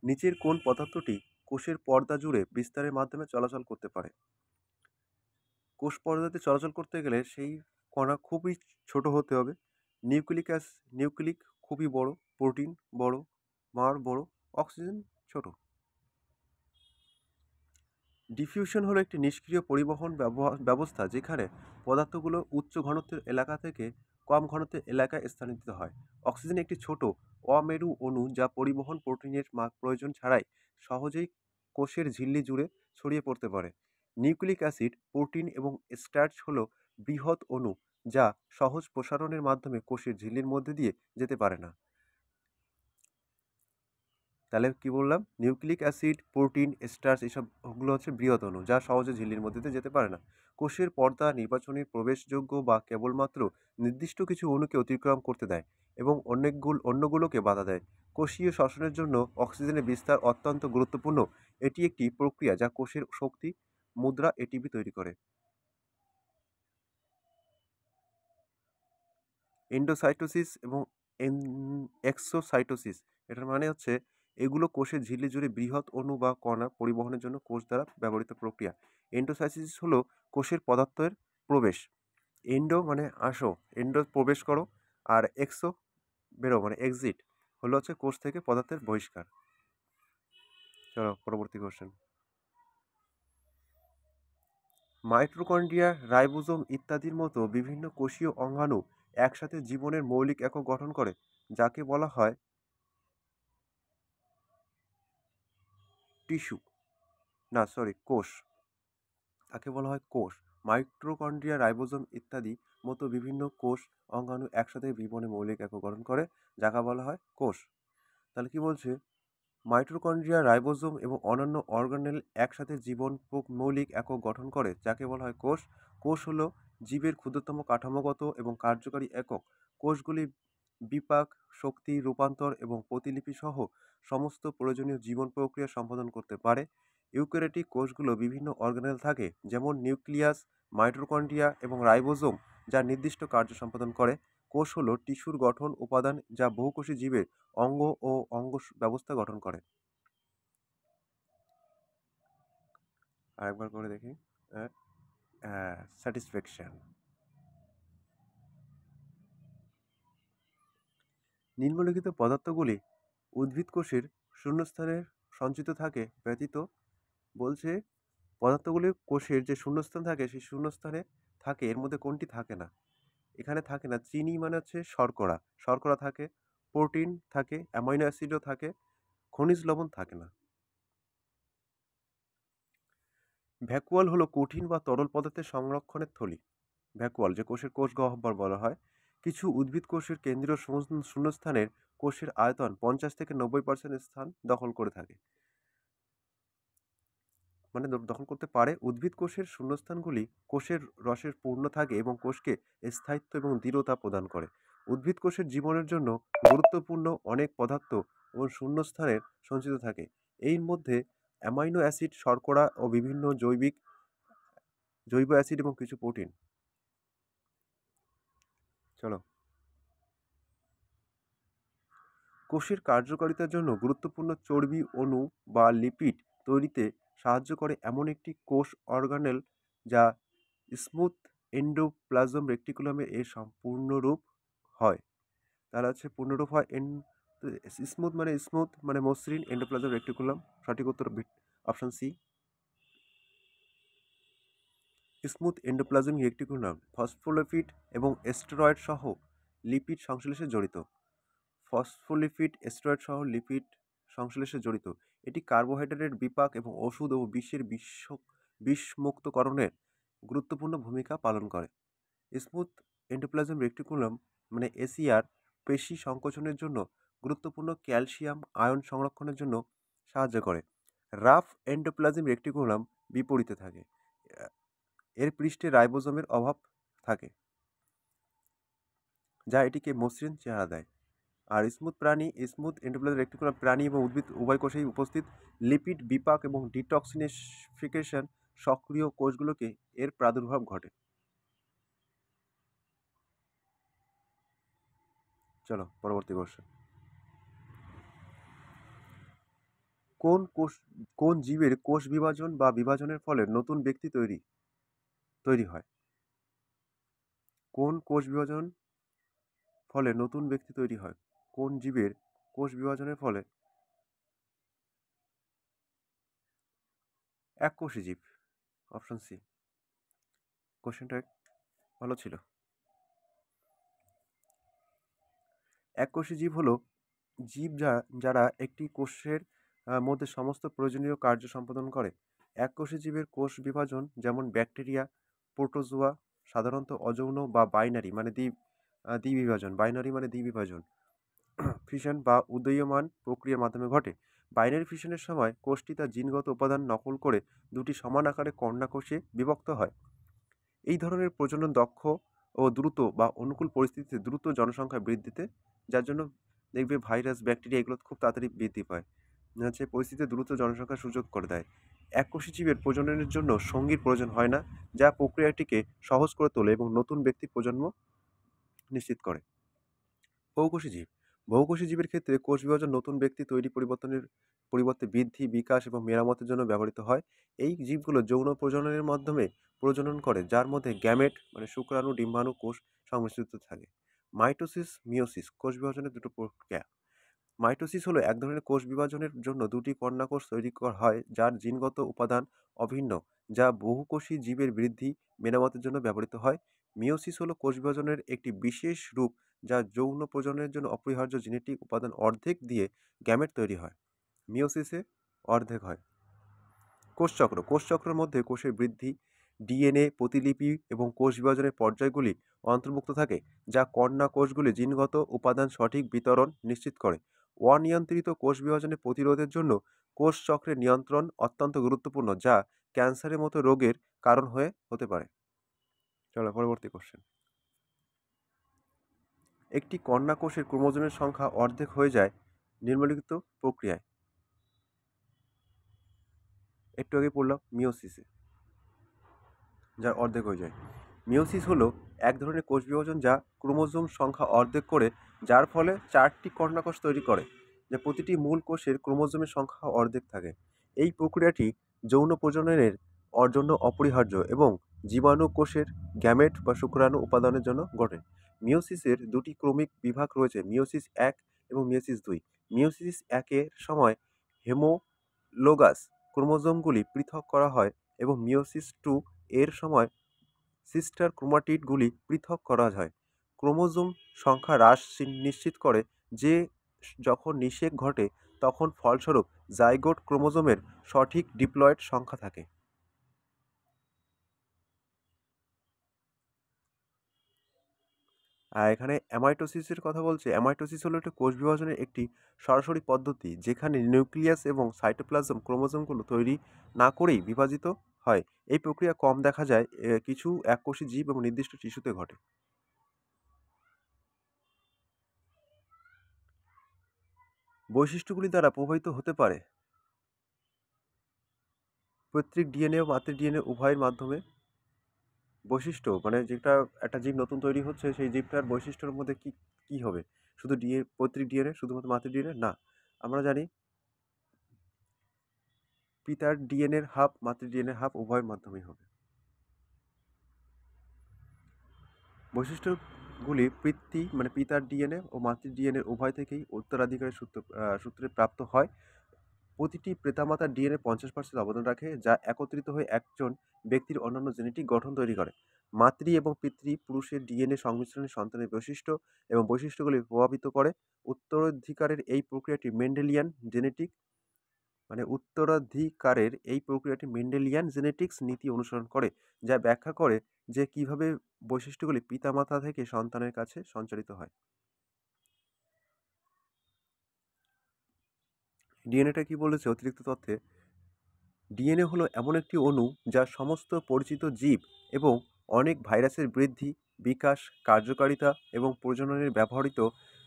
নিচের কোন পদার্থটি কোষের পর্দা জুড়ে বিস্তারের মাধ্যমে চলাচল করতে পারে? কোষ পর্দাতে চলাচল করতে গেলে সেই কণা খুবই ছোট হতে হবে। নিউক্লিক খুবই বড়, প্রোটিন বড়, মার বড়, অক্সিজেন ছোট। ডিফিউশন হলো একটি নিষ্ক্রিয় পরিবহন ব্যবস্থা যেখানে পদার্থগুলো উচ্চ ঘনত্বের এলাকা থেকে কম ঘনত্বের এলাকায় স্থানান্তরিত হয়। অক্সিজেন একটি ছোট অমেরু অণু যা পরিবহন প্রোটিনের প্রয়োজন ছাড়াই সহজেই কোষের ঝিল্লি জুড়ে ছড়িয়ে পড়তে পারে। নিউক্লিক অ্যাসিড, প্রোটিন এবং স্টার্চ হলো বৃহৎ অণু যা সহজ প্রসারণের মাধ্যমে কোষের ঝিল্লির মধ্যে দিয়ে যেতে পারে না। তাহলে কি বললাম? নিউক্লিক অ্যাসিড, প্রোটিন, স্টার্চ এসবগুলো হচ্ছে বৃহৎ অণু যা সহজে ঝিল্লির মধ্যে দিয়ে যেতে পারে না। কোষের পর্দা নির্বাচনী প্রবেশযোগ্য বা কেবলমাত্র নির্দিষ্ট কিছু অণুকে অতিক্রম করতে দেয় এবং অন্যগুলোকে বাধা দেয়। কোষীয় শ্বসনের জন্য অক্সিজেনের বিস্তার অত্যন্ত গুরুত্বপূর্ণ। এটি একটি প্রক্রিয়া যা কোষের শক্তি মুদ্রা এটিপি তৈরি করে। এন্ডোসাইটোসিস এবং এক্সোসাইটোসিস, এটার মানে হচ্ছে এগুলো কোষের ঝিল্লি জুড়ে বৃহৎ অণু বা কণা পরিবহনের জন্য কোষ দ্বারা ব্যবহৃত প্রক্রিয়া। এন্ডোসাইটোসিস হলো কোষের পদার্থের প্রবেশ। এন্ডো মানে আসো, এন্ডো প্রবেশ করো, আর এক্সো বেরো মানে এক্সিট হলো হচ্ছে কোষ থেকে পদার্থের বহিষ্কার। চলো পরবর্তী কোশ্চেন। মাইটোকন্ড্রিয়া, রাইবোজোম ইত্যাদির মতো বিভিন্ন কোষীয় অঙ্গাণু একসাথে জীবনের মৌলিক একক গঠন করে যাকে বলা হয় কোষ। তাকে বলা হয় কোষ। মাইটোকন্ড্রিয়া, রাইবোজোম ইত্যাদি মতো বিভিন্ন কোষ অঙ্গাণু একসাথে জীবনে মৌলিক একক গঠন করে যাকে বলা হয় কোষ। তাহলে কি বলছে? মাইটোকন্ড্রিয়া, রাইবোজোম এবং অন্যান্য অর্গানেল একসাথে মৌলিক একক গঠন করে যাকে বলা হয় কোষ। কোষ হলো জীবের ক্ষুদ্রতম কাঠামোগত এবং কার্যকারী একক। কোষগুলি বিপাক, শক্তি, রূপান্তর এবং প্রতিলিপি সহ সমস্ত প্রয়োজনীয় জীবন প্রক্রিয়া সম্পাদন করতে পারে। ইউক্যারিওটিক কোষগুলো বিভিন্ন অর্গানেল থাকে, যেমন নিউক্লিয়াস, মাইটোকন্ড্রিয়া এবং রাইবোজোম, যা নির্দিষ্ট কার্য সম্পাদন করে। কোষ হলো টিস্যুর গঠন উপাদান যা বহুকোষী জীবের অঙ্গ ও অঙ্গ ব্যবস্থা গঠন করে। আরেকবার করে দেখি। স্যাটিসফ্যাকশন। নিম্নলিখিত পদার্থগুলি উদ্ভিদ কোষের শূন্যস্থানে সঞ্চিত থাকে ব্যতীত, বলছে পদার্থগুলি কোষের যে শূন্যস্থান থাকে সেই শূন্যস্থানে থাকে, এর মধ্যে কোনটি থাকে না? এখানে থাকে না চিনি মানে হচ্ছে শর্করা, শর্করা থাকে, প্রোটিন থাকে, অ্যামাইনো অ্যাসিডও থাকে, খনিজ লবণ থাকে না। ভ্যাকুয়াল হলো কঠিন বা তরল পদার্থের সংরক্ষণের থলি। ভ্যাকুয়াল যে কোষের কোষ গহ্বর বলা হয়। কিছু উদ্ভিদ কোষের কেন্দ্রীয় শূন্যস্থানের কোষের আয়তন 50-90% স্থান দখল করে থাকে, মানে দখল করতে পারে। উদ্ভিদ কোষের শূন্যস্থানগুলি কোষের রসের পূর্ণ থাকে এবং কোষকে স্থায়িত্ব এবং দৃঢ়তা প্রদান করে। উদ্ভিদ কোষের জীবনের জন্য গুরুত্বপূর্ণ অনেক পদার্থ এবং শূন্যস্থানের সঞ্চিত থাকে। এর মধ্যে অ্যামাইনো অ্যাসিড, শর্করা ও বিভিন্ন জৈব অ্যাসিড এবং কিছু প্রোটিন। চলো, কোষের কার্যকারিতার জন্য গুরুত্বপূর্ণ চর্বি অণু বা লিপিড তৈরিতে সাহায্য করে এমন একটি কোষ অর্গানেল যা স্মুথ এন্ডোপ্লাজম রেটিকুলামে এর সম্পূর্ণরূপ হয়। তাহলে হচ্ছে পূর্ণরূপ হয় স্মুথ মানে স্মুথ মানে মসৃণ, এন্ডোপ্লাজম রেটিকুলাম। সঠিক উত্তর option C. Smooth endoplasmic reticulum phospholipid এবং স্টেরয়েড সহ লিপিড সংশ্লেষে জড়িত। ফসফোলিপিড, স্টেরয়েড সহ লিপিড সংশ্লেষে জড়িত। এটি কার্বোহাইড্রেটের বিপাক এবং ওষুধ ও বিষমুক্তকরণে গুরুত্বপূর্ণ ভূমিকা পালন করে। স্মুথ এন্ডোপ্লাজম রেটিকুলাম মানে এসিআর পেশি সংকোচনের জন্য গুরুত্বপূর্ণ ক্যালসিয়াম আয়ন সংরক্ষণের জন্য সাহায্য করে। রাফ এন্ডোপ্লাজম রেটিকুলাম বিপরীতে থাকে, এর পৃষ্ঠে রাইবোজোমের অভাব থাকে যা এটিকে মসৃণ চেহারা দেয়। আর স্মুথ এন্ডোপ্লাজম রেটিকুলাম প্রাণী এবং উদ্ভিদ উভয় কোষেই উপস্থিত লিপিড বিপাক এবং ডিটক্সিফিকেশন সক্রিয় কোষগুলোকে এর প্রাদুর্ভাব ঘটে। চলো পরবর্তী কোশ্চেন। কোন জীবের কোষ বিভাজন বা বিভাজনের ফলে নতুন ব্যক্তি তৈরি হয়? কোন কোষ বিভাজন ফলে নতুন ব্যক্তি তৈরি হয়? কোন জীবের কোষ বিভাজনের ফলে? এককোষী জীব, অপশন সি। কোশ্চেনটা ভালো ছিল। এককোষী জীব হলো জীব যারা একটি কোষের মধ্যে সমস্ত প্রয়োজনীয় কার্য সম্পাদন করে। এককোষী জীবের কোষ বিভাজন যেমন ব্যাকটেরিয়া, প্রোটোজোয়া সাধারণত অযৌন বা বাইনারি মানে দ্বিবিভাজন ফিশন বা উদীয়মান প্রক্রিয়ার মাধ্যমে ঘটে। বাইনারি ফিশনের সময় কোষটি তার জিনগত উপাদান নকল করে দুটি সমান আকারে কন্যা কোষে বিভক্ত হয়। এই ধরনের প্রজনন দক্ষ ও দ্রুত বা অনুকূল পরিস্থিতিতে দ্রুত জনসংখ্যা বৃদ্ধিতে, যার জন্য দেখবে ভাইরাস, ব্যাকটেরিয়া এগুলো খুব তাড়াতাড়ি বৃদ্ধি পায়, হচ্ছে পরিস্থিতিতে দ্রুত জনসংখ্যার সুযোগ করে দেয়। এককোষী জীবের প্রজননের জন্য সঙ্গীর প্রয়োজন হয় না, যা প্রক্রিয়াটিকে সহজ করে তোলে এবং নতুন ব্যক্তির প্রজন্ম নিশ্চিত করে। বহুকোষী জীব জীবের ক্ষেত্রে কোষ বিভাজন নতুন ব্যক্তি তৈরি পরিবর্তে বৃদ্ধি, বিকাশ এবং মেরামতের জন্য ব্যবহৃত হয়। এই জীবগুলো যৌন প্রজননের মাধ্যমে প্রজনন করে, যার মধ্যে গ্যামেট মানে শুক্রাণু, ডিম্বাণু কোষ সংমিশ্রিত থাকে। মাইটোসিস, মিওসিস কোষ বিভাজনের দুটো প্রক্রিয়া। মাইটোসিস হলো এক ধরনের কোষ বিভাজনের জন্য দুটি কন্যা কোষ তৈরি করা হয়, যার জিনগত উপাদান অভিন্ন, যা বহুকোষী জীবের বৃদ্ধি, মেরামতের জন্য ব্যবহৃত হয়। মিওসিস হলো কোষ বিভাজনের একটি বিশেষ রূপ, যা যৌন প্রজননের জন্য অপরিহার্য জেনেটিক উপাদান অর্ধেক দিয়ে গ্যামেট তৈরি হয়। মিওসিসে অর্ধেক হয়। কোষচক্রের মধ্যে কোষের বৃদ্ধি, ডিএনএ প্রতিলিপি এবং কোষ বিভাজনের পর্যায়গুলি অন্তর্ভুক্ত থাকে, যা কন্যা কোষগুলি জিনগত উপাদান সঠিক বিতরণ নিশ্চিত করে। অনিয়ন্ত্রিত কোষ বিভাজনের প্রতিরোধের জন্য কোষ চক্রের নিয়ন্ত্রণ অত্যন্ত গুরুত্বপূর্ণ, যা ক্যান্সারের মতো রোগের কারণ হতে পারে। চলো পরবর্তী কোশ্চেন। একটি কন্যা কোষের ক্রোমোজোমের সংখ্যা অর্ধেক হয়ে যায় নিম্নলিখিত প্রক্রিয়ায়। একটু আগে পড়লাম মিওসিসে, যার অর্ধেক হয়ে যায়। মিওসিস হলো এক ধরনের কোষ বিভাজন যা ক্রোমোজোম সংখ্যা অর্ধেক করে, যার ফলে 4টি কন্যা কোষ তৈরি করে, যা প্রতিটি মূল কোষের ক্রোমোজোমের সংখ্যা অর্ধেক থাকে। এই প্রক্রিয়াটি যৌন প্রজননের জন্য অপরিহার্য এবং জীবাণু কোষের গ্যামেট বা শুক্রাণু উপাদানের জন্য ঘটে। মিওসিসের দুটি ক্রমিক বিভাগ রয়েছে, মিওসিস 1 এবং মিওসিস 2। মিওসিস 1 এর সময় হেমোলোগাস ক্রোমোজোমগুলি পৃথক করা হয় এবং মিওসিস 2 এর সময় সিস্টার ক্রোমাটিডগুলি পৃথক করা হয়। ক্রোমোজোম সংখ্যা হ্রাস নিশ্চিত করে যে যখন নিষেক ঘটে, তখন ফলস্বরূপ জাইগোট ক্রোমোজোমের সঠিক ডিপ্লয়েড সংখ্যা থাকে। আর এখানে অ্যামাইটোসিসের কথা বলছে। অ্যামাইটোসিস হলো একটা কোষ বিভাজনের একটি সরাসরি পদ্ধতি, যেখানে নিউক্লিয়াস এবং সাইটোপ্লাজম ক্রোমোজোমগুলো তৈরি না করেই বিভাজিত হয়। এই প্রক্রিয়া কম দেখা যায় কিছু এককোষী জীব এবং নির্দিষ্ট টিস্যুতে ঘটে। বৈশিষ্ট্যগুলি দ্বারা প্রভাবিত হতে পারে পৈতৃক ডিএনএ ও মাতৃ ডিএনএ উভয়ের মাধ্যমে। বৈশিষ্ট্য মানে যেটা একটা জীব নতুন তৈরি হচ্ছে, সেই জীবটার বৈশিষ্ট্যের মধ্যে কি কি হবে? শুধু পৈতৃক ডিএনএ, শুধুমাত্র মাতৃ ডিএনএ না। আমরা জানি পিতার ডিএনএর হাফ, মাতৃ ডিএনএর হাফ উভয়ের মাধ্যমেই হবে। বৈশিষ্ট্য গুলি পিতার ডিএনএ ও মাতৃ ডিএনএ উভয় থেকেই উত্তরাধিকারী সূত্রে প্রাপ্ত হয়। প্রতিটি পিতামাতার ডিএনএ 50% অবদান রাখে, যা একত্রিত হয়ে একজন ব্যক্তির অন্যান্য জেনেটিক গঠন তৈরি করে। মাতৃ এবং পিতৃ পুরুষের ডিএনএ সংমিশ্রণে সন্তানের বৈশিষ্ট্য এবং বৈশিষ্ট্যগুলি প্রভাবিত করে। উত্তরাধিকারের এই প্রক্রিয়াটি মেন্ডেলিয়ান জেনেটিক উত্তরাধিকারের এই প্রক্রিয়াটি মেন্ডেলিয়ান জেনেটিক্স নীতি অনুসরণ করে, যা ব্যাখ্যা করে যে কিভাবে বৈশিষ্ট্যগুলি পিতামাতা থেকে সন্তানের কাছে সঞ্চারিত হয়। ডিএনএটা কি বলেছে অতিরিক্ত তথ্যে? ডিএনএ হলো এমন একটি অণু যা সমস্ত পরিচিত জীব এবং অনেক ভাইরাসের বৃদ্ধি, বিকাশ, কার্যকারিতা এবং প্রজননের ব্যবহৃত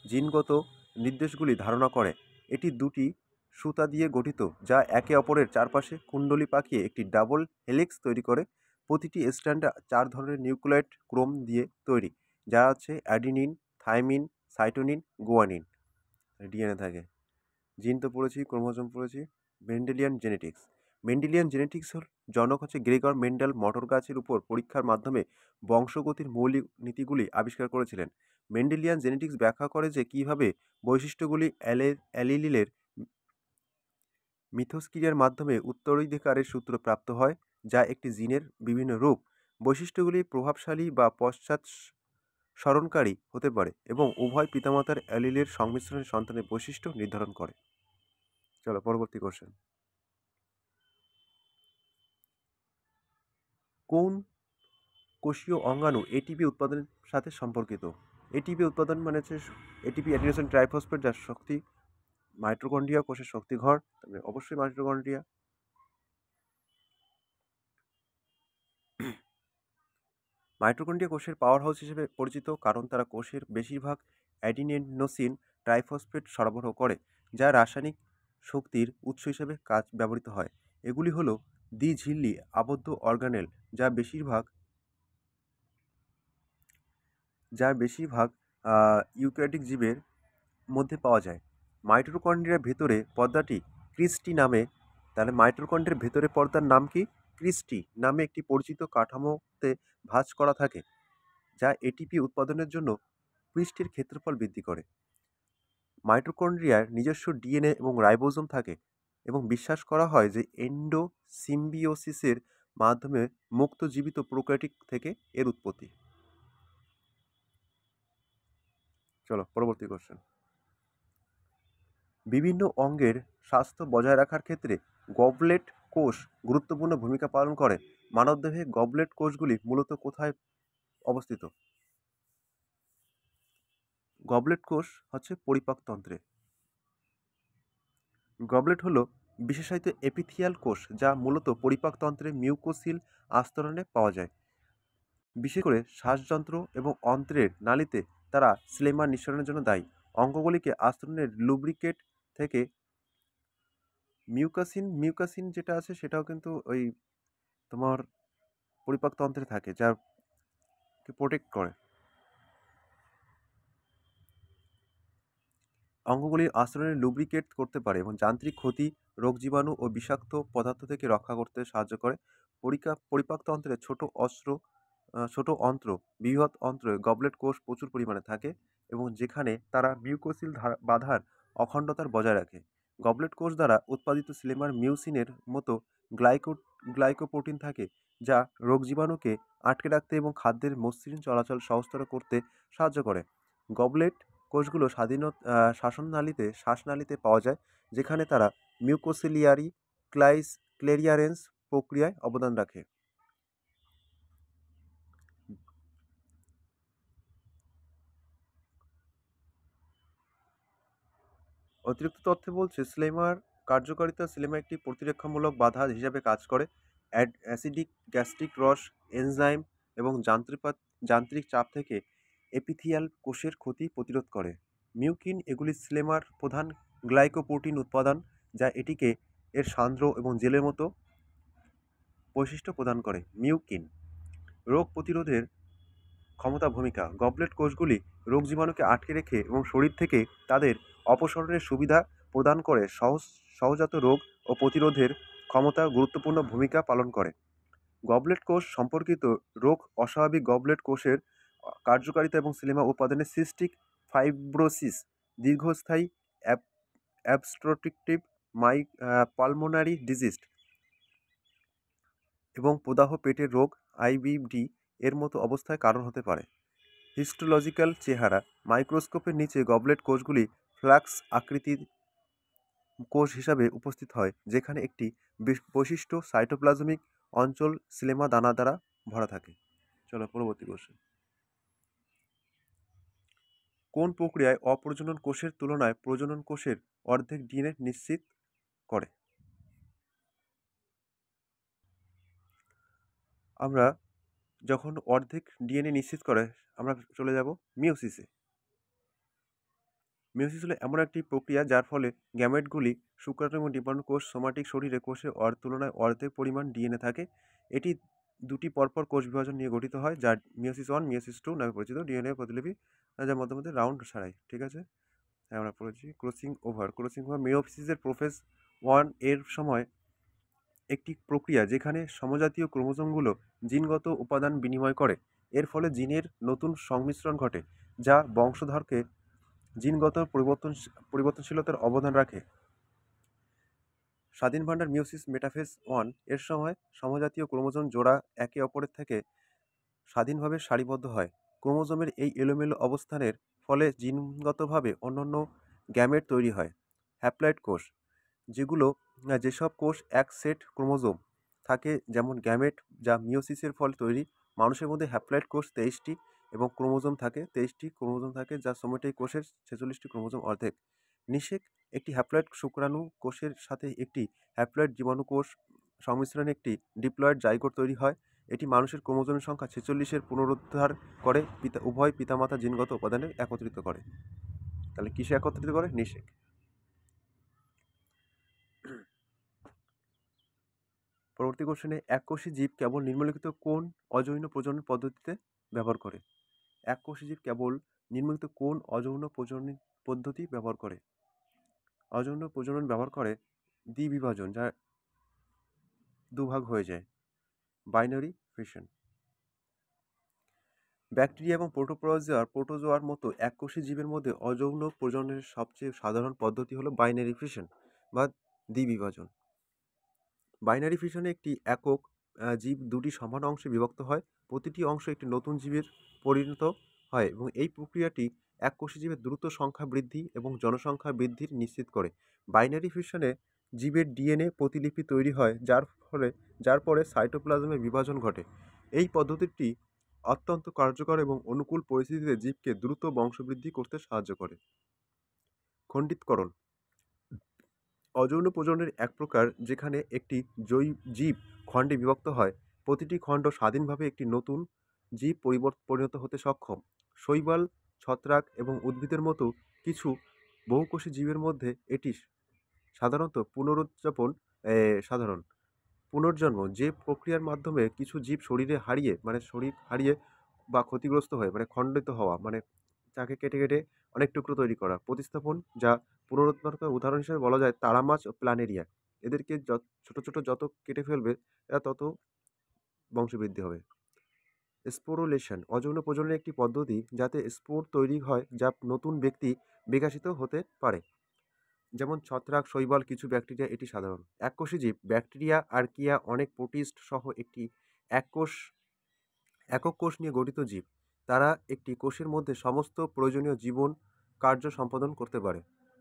জিনগত নির্দেশগুলি ধারণা করে। এটি দুটি সুতা দিয়ে গঠিত, যা একে অপরের চারপাশে কুণ্ডলী পাকিয়ে একটি ডাবল হেলিক্স তৈরি করে। প্রতিটি স্ট্র্যান্ড 4 ধরনের নিউক্লিয়েট ক্রোম দিয়ে তৈরি, যা হচ্ছে অ্যাডিনিন, থাইমিন, সাইটোনিন, গুয়ানিন। ডিএনএ থাকে। জিন তো পড়েছি, ক্রোমোজোম পড়েছি। Mendelian genetics. মেন্ডেলিয়ান জেনেটিক্স জনক হচ্ছে গ্রেগর মেন্ডেল মটর গাছের উপর পরীক্ষার মাধ্যমে বংশগতির মৌলিক নীতিগুলি আবিষ্কার করেছিলেন। মেন্ডেলিয়ান জেনেটিক্স ব্যাখ্যা করে যে কীভাবে বৈশিষ্ট্যগুলি অ্যালিলের মিথস্ক্রিয়ার মাধ্যমে উত্তরাধিকারের সূত্র প্রাপ্ত হয়, যা একটি জিনের বিভিন্ন রূপ। বৈশিষ্ট্যগুলি প্রভাবশালী বা পশ্চাৎসরণকারী হতে পারে এবং উভয় পিতামাতার অ্যালিলের সংমিশ্রণে সন্তানের বৈশিষ্ট্য নির্ধারণ করে। চলো পরবর্তী কোশ্চেন। কোন কোষীয় অঙ্গাণু এটিপি উৎপাদনের সাথে সম্পর্কিত? এটিপি উৎপাদন মানে হচ্ছে এটিপি অ্যাডিনোসিন ট্রাইফসফেট, যার শক্তি মাইটোকন্ড্রিয়া কোষের শক্তিঘর, তবে অবশ্যই মাইটোকন্ড্রিয়া। মাইটোকন্ড্রিয়া কোষের পাওয়ার হাউস হিসেবে পরিচিত কারণ তারা কোষের বেশিরভাগ অ্যাডিনোসিন ট্রাইফসফেট সরবরাহ করে, যা রাসায়নিক শক্তির উৎস হিসেবে ব্যবহৃত হয়। এগুলি হলো দ্বিঝিল্লি আবদ্ধ অর্গানেল, যার বেশিরভাগ ইউক্যারিওটিক জীবের মধ্যে পাওয়া যায়। মাইটোকন্ড্রিয়ার ভেতরে পর্দাটি ক্রিস্টি নামে তাহলে মাইটোকন্ড্রিয়ার ভেতরে পর্দার নাম কি? ক্রিস্টি নামে একটি পরিচিত কাঠামোতে ভাঁজ করা থাকে, যা এটিপি উৎপাদনের জন্য পৃষ্ঠের ক্ষেত্রফল বৃদ্ধি করে। মাইটোকন্ড্রিয়ার নিজস্ব ডিএনএ এবং রাইবোসোম থাকে এবং বিশ্বাস করা হয় যে এন্ডোসিম্বিওসিসের মাধ্যমে মুক্ত জীবিত প্রোক্যারিওট থেকে এর উৎপত্তি। চলো পরবর্তী কোশ্চেন। বিভিন্ন অঙ্গের স্বাস্থ্য বজায় রাখার ক্ষেত্রে গবলেট কোষ গুরুত্বপূর্ণ ভূমিকা পালন করে। মানবদেহে গবলেট কোষগুলি মূলত কোথায় অবস্থিত? গবলেট কোষ হচ্ছে পরিপাকতন্ত্রে। গবলেট হলো বিশেষায়িত এপিথিয়াল কোষ, যা মূলত পরিপাকতন্ত্রে মিউকোসিল আস্তরণে পাওয়া যায়। বিশেষ করে শ্বাসযন্ত্র এবং অন্ত্রের নালীতে তারা স্লেমা নিঃসরণের জন্য দায়ী। অঙ্গগুলিকে আস্তরণের লুব্রিকেট থেকে মিউকাসিন যেটা আছে সেটাও কিন্তু ওই তোমার পরিপাকতন্ত্রে থাকে, যা প্রোটেক্ট করে। অঙ্গগুলির আস্তরণে লুব্রিকেট করতে পারে এবং যান্ত্রিক ক্ষতি, রোগ জীবাণু ও বিষাক্ত পদার্থ থেকে রক্ষা করতে সাহায্য করে। পরিপাকতন্ত্রের ছোট অন্ত্র, বৃহৎ অন্ত্রে গবলেট কোষ প্রচুর পরিমাণে থাকে এবং যেখানে তারা মিউকোসিল বাধার অখণ্ডতার বজায় রাখে। গবলেট কোষ দ্বারা উৎপাদিত সিলেমার মিউসিনের মতো গ্লাইকোপ্রোটিন থাকে, যা রোগ জীবাণুকে আটকে রাখতে এবং খাদ্যের মসৃণ চলাচল সহজতর করতে সাহায্য করে। গবলেট কোষগুলো শ্বাসনালীতে পাওয়া যায়, যেখানে তারা মিউকোসিলিয়ারি ক্লিয়ারেন্স প্রক্রিয়ায় অবদান রাখে। অতিরিক্ত তথ্যে বলছে স্লেমার কার্যকারিতা। স্লেমা একটি প্রতিরক্ষামূলক বাধা হিসাবে কাজ করে। অ্যাসিডিক গ্যাস্ট্রিক রস, এনজাইম এবং যান্ত্রিক চাপ থেকে এপিথিয়াল কোষের ক্ষতি প্রতিরোধ করে। মিউকিন এগুলি স্লেমার প্রধান গ্লাইকোপ্রোটিন উৎপাদন, যা এটিকে এর সান্দ্র এবং জেলের মতো বৈশিষ্ট্য প্রদান করে। মিউকিন রোগ প্রতিরোধের ভূমিকা। গবলেট কোষগুলি রোগ জীবাণুকে আটকে রেখে এবং শরীর থেকে তাদের অপসারণের সুবিধা প্রদান করে। সহজাত রোগ ও প্রতিরোধের ক্ষমতা গুরুত্বপূর্ণ ভূমিকা পালন করে। গবলেট কোষ সম্পর্কিত রোগ অস্বাভাবিক গবলেট কোষের কার্যকারিতা এবং সিনেমা উপাদানের সিস্টিক ফাইব্রোসিস, দীর্ঘস্থায়ী অ্যাবস্ট্রাকটিভ পালমোনারি ডিজিজ এবং প্রদাহ পেটের রোগ আইবিডি এর মতো অবস্থায় কারণ হতে পারে। হিস্টোলজিক্যাল চেহারা: মাইক্রোস্কোপের নিচে গবলেট কোষগুলি ফ্লাক্স আকৃতির কোষ হিসাবে উপস্থিত হয়, যেখানে একটি বৈশিষ্ট্য সাইটোপ্লাজমিক অঞ্চল সিলেমা দানা দ্বারা ভরা থাকে। চলো পরবর্তী কোশ্চেন। কোন প্রক্রিয়ায় অপ্রজনন কোষের তুলনায় প্রজনন কোষের অর্ধেক ডিএনএ নিশ্চিত করে? আমরা যখন অর্ধেক ডিএনএ নিশ্চিত করে আমরা চলে যাব মিওসিসে। মিওসিস হলো এমন একটি প্রক্রিয়া যার ফলে গ্যামেটগুলি শুক্রাণু এবং ডিম্বাণু কোষ সোমাটিক শরীরে কোষের তুলনায় অর্ধেক পরিমাণ ডিএনএ থাকে। এটি দুটি পরপর কোষ বিভাজন নিয়ে গঠিত হয়, যা মিওসিস 1 মিওসিস 2 নামে পরিচিত। ডিএনএ প্রতিলিপি যার মধ্যে মধ্যে রাউন্ড ছাড়াই, ঠিক আছে। আমরা পড়েছি ক্রসিং ওভার। মিওসিসের প্রোফেজ 1 এর সময় একটি প্রক্রিয়া যেখানে সমজাতীয় ক্রোমোজোমগুলো জিনগত উপাদান বিনিময় করে। এর ফলে জিনের নতুন সংমিশ্রণ ঘটে, যা বংশধরকে জিনগত পরিবর্তনশীলতার অবদান রাখে। স্বাধীন ভান্ডার মিওসিস মেটাফেজ 1 এর সময় সমজাতীয় ক্রোমোজোম জোড়া একে অপরের থেকে স্বাধীনভাবে সারিবদ্ধ হয়। ক্রোমোজোমের এই এলোমেলো অবস্থানের ফলে জিনগতভাবে অনন্য গ্যামেট তৈরি হয়। হ্যাপ্লয়েড কোষ: যেসব কোষ এক সেট ক্রোমোজোম থাকে যেমন গ্যামেট, যা মিওসিসের ফলে তৈরি। মানুষের মধ্যে হ্যাপ্লয়েড কোষ 23টি এবং ক্রোমোজোম থাকে 23টি ক্রোমোজোম থাকে, যা সোমেটিক কোষের 46টি ক্রোমোজোম অর্ধেক। নিষেক: একটি হ্যাপ্লয়েড শুক্রাণু কোষের সাথে একটি হ্যাপ্লয়েড জীবাণু কোষ সংমিশ্রণে একটি ডিপ্লয়েড জাইগোট তৈরি হয়। এটি মানুষের ক্রোমোজোমের সংখ্যা 46-এর পুনরুদ্ধার করে উভয় পিতামাতা জিনগত উপাদানে একত্রিত করে। তাহলে কিসে একত্রিত করে? নিষেক। পরবর্তী কোশ্চেনে, এককোষী জীব কেবল নিম্নলিখিত কোন অযৌন প্রজনন পদ্ধতিতে ব্যবহার করে? এককোষী জীব কেবল নিম্নলিখিত কোন অযৌন প্রজনন পদ্ধতি ব্যবহার করে? অযৌন প্রজনন ব্যবহার করে দ্বিবিভাজন, যা দুভাগ হয়ে যায়, বাইনারি ফিশন। ব্যাকটেরিয়া এবং প্রোটোজোয়ার মতো এককোষী জীবের মধ্যে অযৌন প্রজননের সবচেয়ে সাধারণ পদ্ধতি হলো বাইনারি ফিশন বা দ্বিবিভাজন। বাইনারি ফিশনে একটি একক জীব দুটি সমান অংশে বিভক্ত হয়। প্রতিটি অংশ একটি নতুন জীবের পরিণত হয় এবং এই প্রক্রিয়াটি এককোষী জীবের দ্রুত সংখ্যা বৃদ্ধি এবং জনসংখ্যা বৃদ্ধির নিশ্চিত করে। বাইনারি ফিশনে জীবের ডিএনএ প্রতিলিপি তৈরি হয়, যার পরে সাইটোপ্লাজমে বিভাজন ঘটে। এই পদ্ধতিটি অত্যন্ত কার্যকর এবং অনুকূল পরিস্থিতিতে জীবকে দ্রুত বংশবৃদ্ধি করতে সাহায্য করে। খণ্ডিতকরণ: অযৌন প্রজননের এক প্রকার যেখানে একটি জীব খণ্ডে বিভক্ত হয়। প্রতিটি খণ্ড স্বাধীনভাবে একটি নতুন জীব পরিণত হতে সক্ষম। শৈবাল, ছত্রাক এবং উদ্ভিদের মতো কিছু বহুকোষী জীবের মধ্যে এটি সাধারণত পুনর্জন্ম, যে প্রক্রিয়ার মাধ্যমে কিছু জীব শরীর হারিয়ে বা ক্ষতিগ্রস্ত হয়ে খণ্ডিত হওয়া, তাকে কেটে কেটে অনেক টুকরো তৈরি করা, প্রতিস্থাপন, যা পুনরুৎপাদনের উদাহরণ হিসেবে বলা যায় তারা মাছ ও প্ল্যানেরিয়া। এদেরকে ছোট ছোট যত কেটে ফেলবে এরা তত বংশবৃদ্ধি হবে। স্পোরুলেশন: অযৌন প্রজননের একটি পদ্ধতি যাতে স্পোর তৈরি হয় যা নতুন ব্যক্তি বিকশিত হতে পারে, যেমন ছত্রাক, শৈবাল, কিছু ব্যাকটেরিয়া। এটি সাধারণ। এককোষী জীব: ব্যাকটেরিয়া, আর্কিয়া, অনেক প্রোটিস্ট সহ একটি একক কোষ নিয়ে গঠিত জীব। তারা একটি কোষের মধ্যে সমস্ত প্রয়োজনীয় জীবন কার্য সম্পাদন করতে পারে।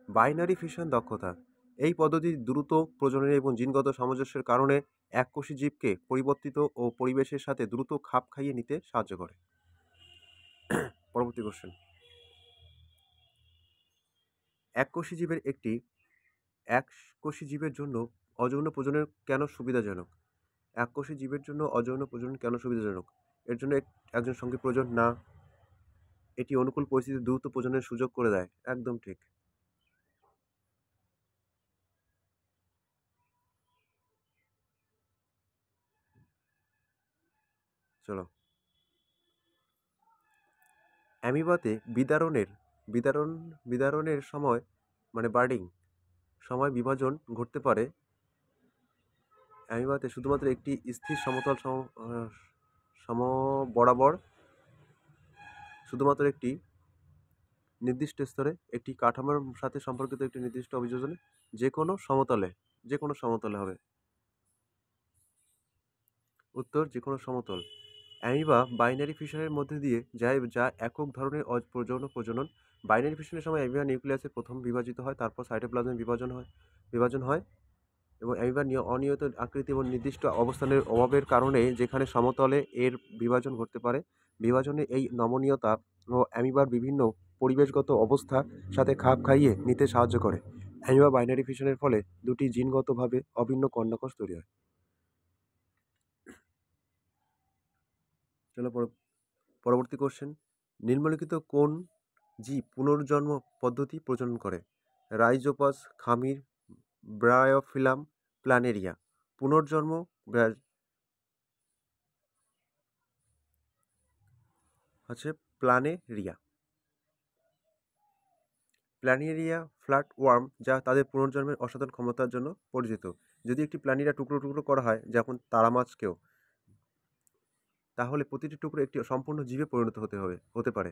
বাইনারি ফিশন দক্ষতা: এই পদ্ধতি দ্রুত প্রজনন এবং জিনগত সামঞ্জস্যের কারণে এককোষী জীবকে পরিবর্তিত ও পরিবেশের সাথে দ্রুত খাপ খাইয়ে নিতে সাহায্য করে। পরবর্তী কোশ্চেন, এককোষী জীবের জন্য অযৌন প্রজনন কেন সুবিধাজনক? এককোষী জীবের জন্য অযৌন প্রজনন কেন সুবিধাজনক? এর জন্য একজন সঙ্গী প্রয়োজন না। এটি অনুকূল পরিস্থিতিতে দ্রুত প্রজননের সুযোগ করে দেয়। একদম ঠিক। চলো, অ্যামিবাতে বিদারণের সময় বার্ডিং সময় বিভাজন ঘটতে পারে। অ্যামিবাতে শুধুমাত্র একটি স্থির সমতল সম বরাবর শুধুমাত্র একটি নির্দিষ্ট স্তরে একটি কাঠামোর সাথে সম্পর্কিত একটি নির্দিষ্ট অভিযোজনে যে কোনো সমতলে হবে। উত্তর যে কোনো সমতল। অ্যামিবা বাইনারি ফিশনের মধ্যে দিয়ে যায়, যা একক ধরনের প্রজনন। বাইনারি ফিশনের সময় অ্যামিবা নিউক্লিয়াসে প্রথম বিভাজিত হয়, তারপর সাইটোপ্লাজমে বিভাজন হয় এবং অ্যামিবার অনিয়ত আকৃতি এবং নির্দিষ্ট অবস্থানের অভাবের কারণে যেখানে সমতলে এর বিভাজন ঘটতে পারে। বিভাজনে এই নমনীয়তা ও অ্যামিবার বিভিন্ন পরিবেশগত অবস্থার সাথে খাপ খাইয়ে নিতে সাহায্য করে। অ্যামিবা বাইনারি ফিশনের ফলে দুটি জিনগতভাবে অভিন্ন কর্ণকোষ তৈরি হয়। চলো পরবর্তী কোশ্চেন। নিম্নলিখিত কোন জীব পুনর্জন্ম পদ্ধতি প্রজনন করে? রাইজোপাস, খামির, ব্রায়োফিলাম, প্ল্যানেরিয়া। পুনর্জন্ম হচ্ছে প্ল্যানেরিয়া। প্ল্যানেরিয়া ফ্ল্যাটওয়ার্ম, যা তাদের পুনর্জন্মের অসাধারণ ক্ষমতার জন্য পরিচিত। যদি একটি প্ল্যানেরিয়া টুকরো টুকরো করা হয়, যেমন তারা মাছকেও, তাহলে প্রতিটি টুকরো একটি সম্পূর্ণ জীবে পরিণত হতে পারে।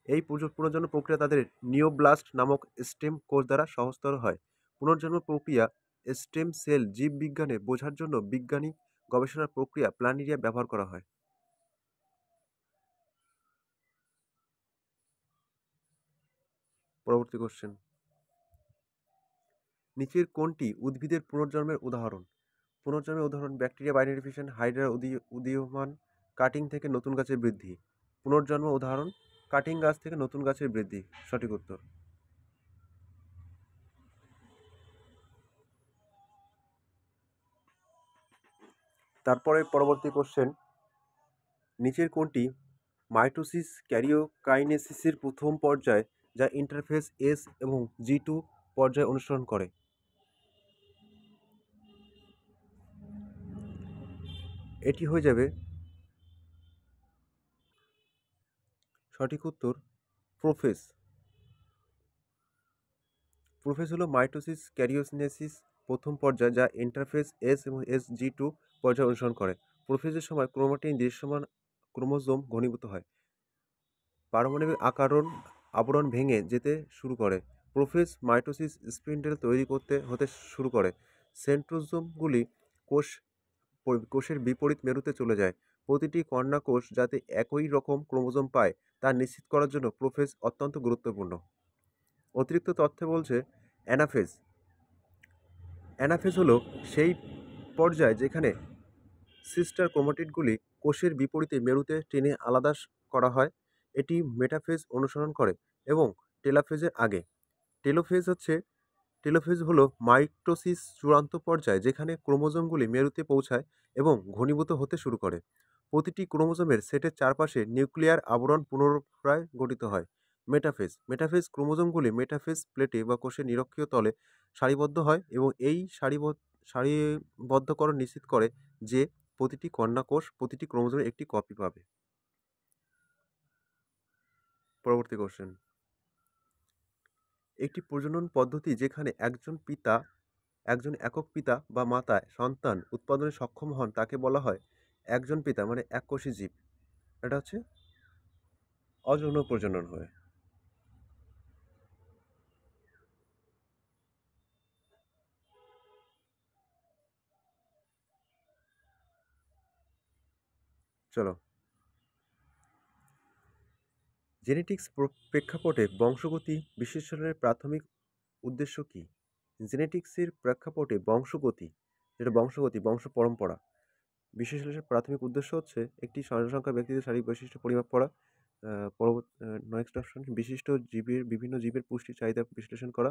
এই পুনর্জন্ম প্রক্রিয়া তাদের নিওব্লাস্ট নামক স্টেম কোষ দ্বারা সহজতর হয়। পুনর্জন্ম প্রক্রিয়া স্টেম সেল জীববিজ্ঞানে বোঝার জন্য বৈজ্ঞানিক গবেষণার প্রক্রিয়া প্ল্যানেরিয়া ব্যবহার করা হয়। পরবর্তী কোশ্চেন। নিচের কোনটি উদ্ভিদের পুনর্জন্মের উদাহরণ? পুনর্জন্মের উদাহরণ: ব্যাকটেরিয়া বাইনারি ফিশন, হাইড্রা উদীয়মান, কাটিং থেকে নতুন গাছের বৃদ্ধি। পুনর্জন্ম উদাহরণ: কাটিং গাছ থেকে নতুন গাছের বৃদ্ধি। সঠিক উত্তর। তারপরে পরবর্তী কোশ্চেন। নিচের কোনটি মাইটোসিস ক্যারিওকাইনেসিসের প্রথম পর্যায়, যা ইন্টারফেস এস এবং G2 পর্যায় অনুসরণ করে? এটি হয়ে যাবে সঠিক উত্তর প্রোফেজ। প্রোফেজ হলো মাইটোসিস ক্যারিওকাইনেসিস প্রথম পর্যায়, যা ইন্টারফেস এস এবং G2 পর্যায় অনুসরণ করে। প্রোফেজের সময় ক্রোমাটিন দৃশ্যমান ক্রোমোজোম ঘনীভূত হয়, পারমাণবিক আবরণ ভেঙে যেতে শুরু করে। প্রোফেজ মাইটোসিস স্পিন্ডেল তৈরি হতে শুরু করে। সেন্ট্রোজোমগুলি কোষের বিপরীত মেরুতে চলে যায়। প্রতিটি কন্যা কোষ যাতে একই রকম ক্রোমোজোম পায় তা নিশ্চিত করার জন্য প্রোফেজ অত্যন্ত গুরুত্বপূর্ণ। অতিরিক্ত তথ্যে বলছে অ্যানাফেজ। অ্যানাফেজ হলো সেই পর্যায় যেখানে সিস্টার ক্রোমাটিডগুলি কোষের বিপরীতে মেরুতে টেনে আলাদা করা হয়। এটি মেটাফেজ অনুসরণ করে এবং টেলোফেজের আগে। টেলোফেজ হলো মাইটোসিস চূড়ান্ত পর্যায়, যেখানে ক্রোমোজোমগুলি মেরুতে পৌঁছায় এবং ঘনীভূত হতে শুরু করে। প্রতিটি ক্রোমোজোমের সেটের চারপাশে নিউক্লিয়ার আবরণ পুনরায় গঠিত হয়। মেটাফেজ ক্রোমোজোমগুলি মেটাফেজ প্লেটে বা কোষের নিরক্ষীয় তলে সারিবদ্ধ হয় এবং এই সারিবদ্ধকরণ নিশ্চিত করে যে প্রতিটি কন্যা কোষ প্রতিটি ক্রোমোজোমের একটি কপি পাবে। পরবর্তী কোশ্চেন। একটি প্রজনন পদ্ধতি যেখানে একজন একক পিতা বা মাতায় সন্তান উৎপাদনে সক্ষম হন তাকে বলা হয় একজন পিতা মানে এককোষী জীব। এটা হচ্ছে অযৌন প্রজনন হয়। চলো, জেনেটিক্স প্রেক্ষাপটে বংশগতি বিশ্লেষণের প্রাথমিক উদ্দেশ্য কী? জেনেটিক্সের প্রেক্ষাপটে বংশ পরম্পরা বিশ্লেষণের প্রাথমিক উদ্দেশ্য হচ্ছে একটি জনসংখ্যা ব্যক্তিদের শারীরিক বৈশিষ্ট্য পরিমাপ করা। নেক্সট অপশন, বিভিন্ন জীবের পুষ্টি চাহিদা বিশ্লেষণ করা।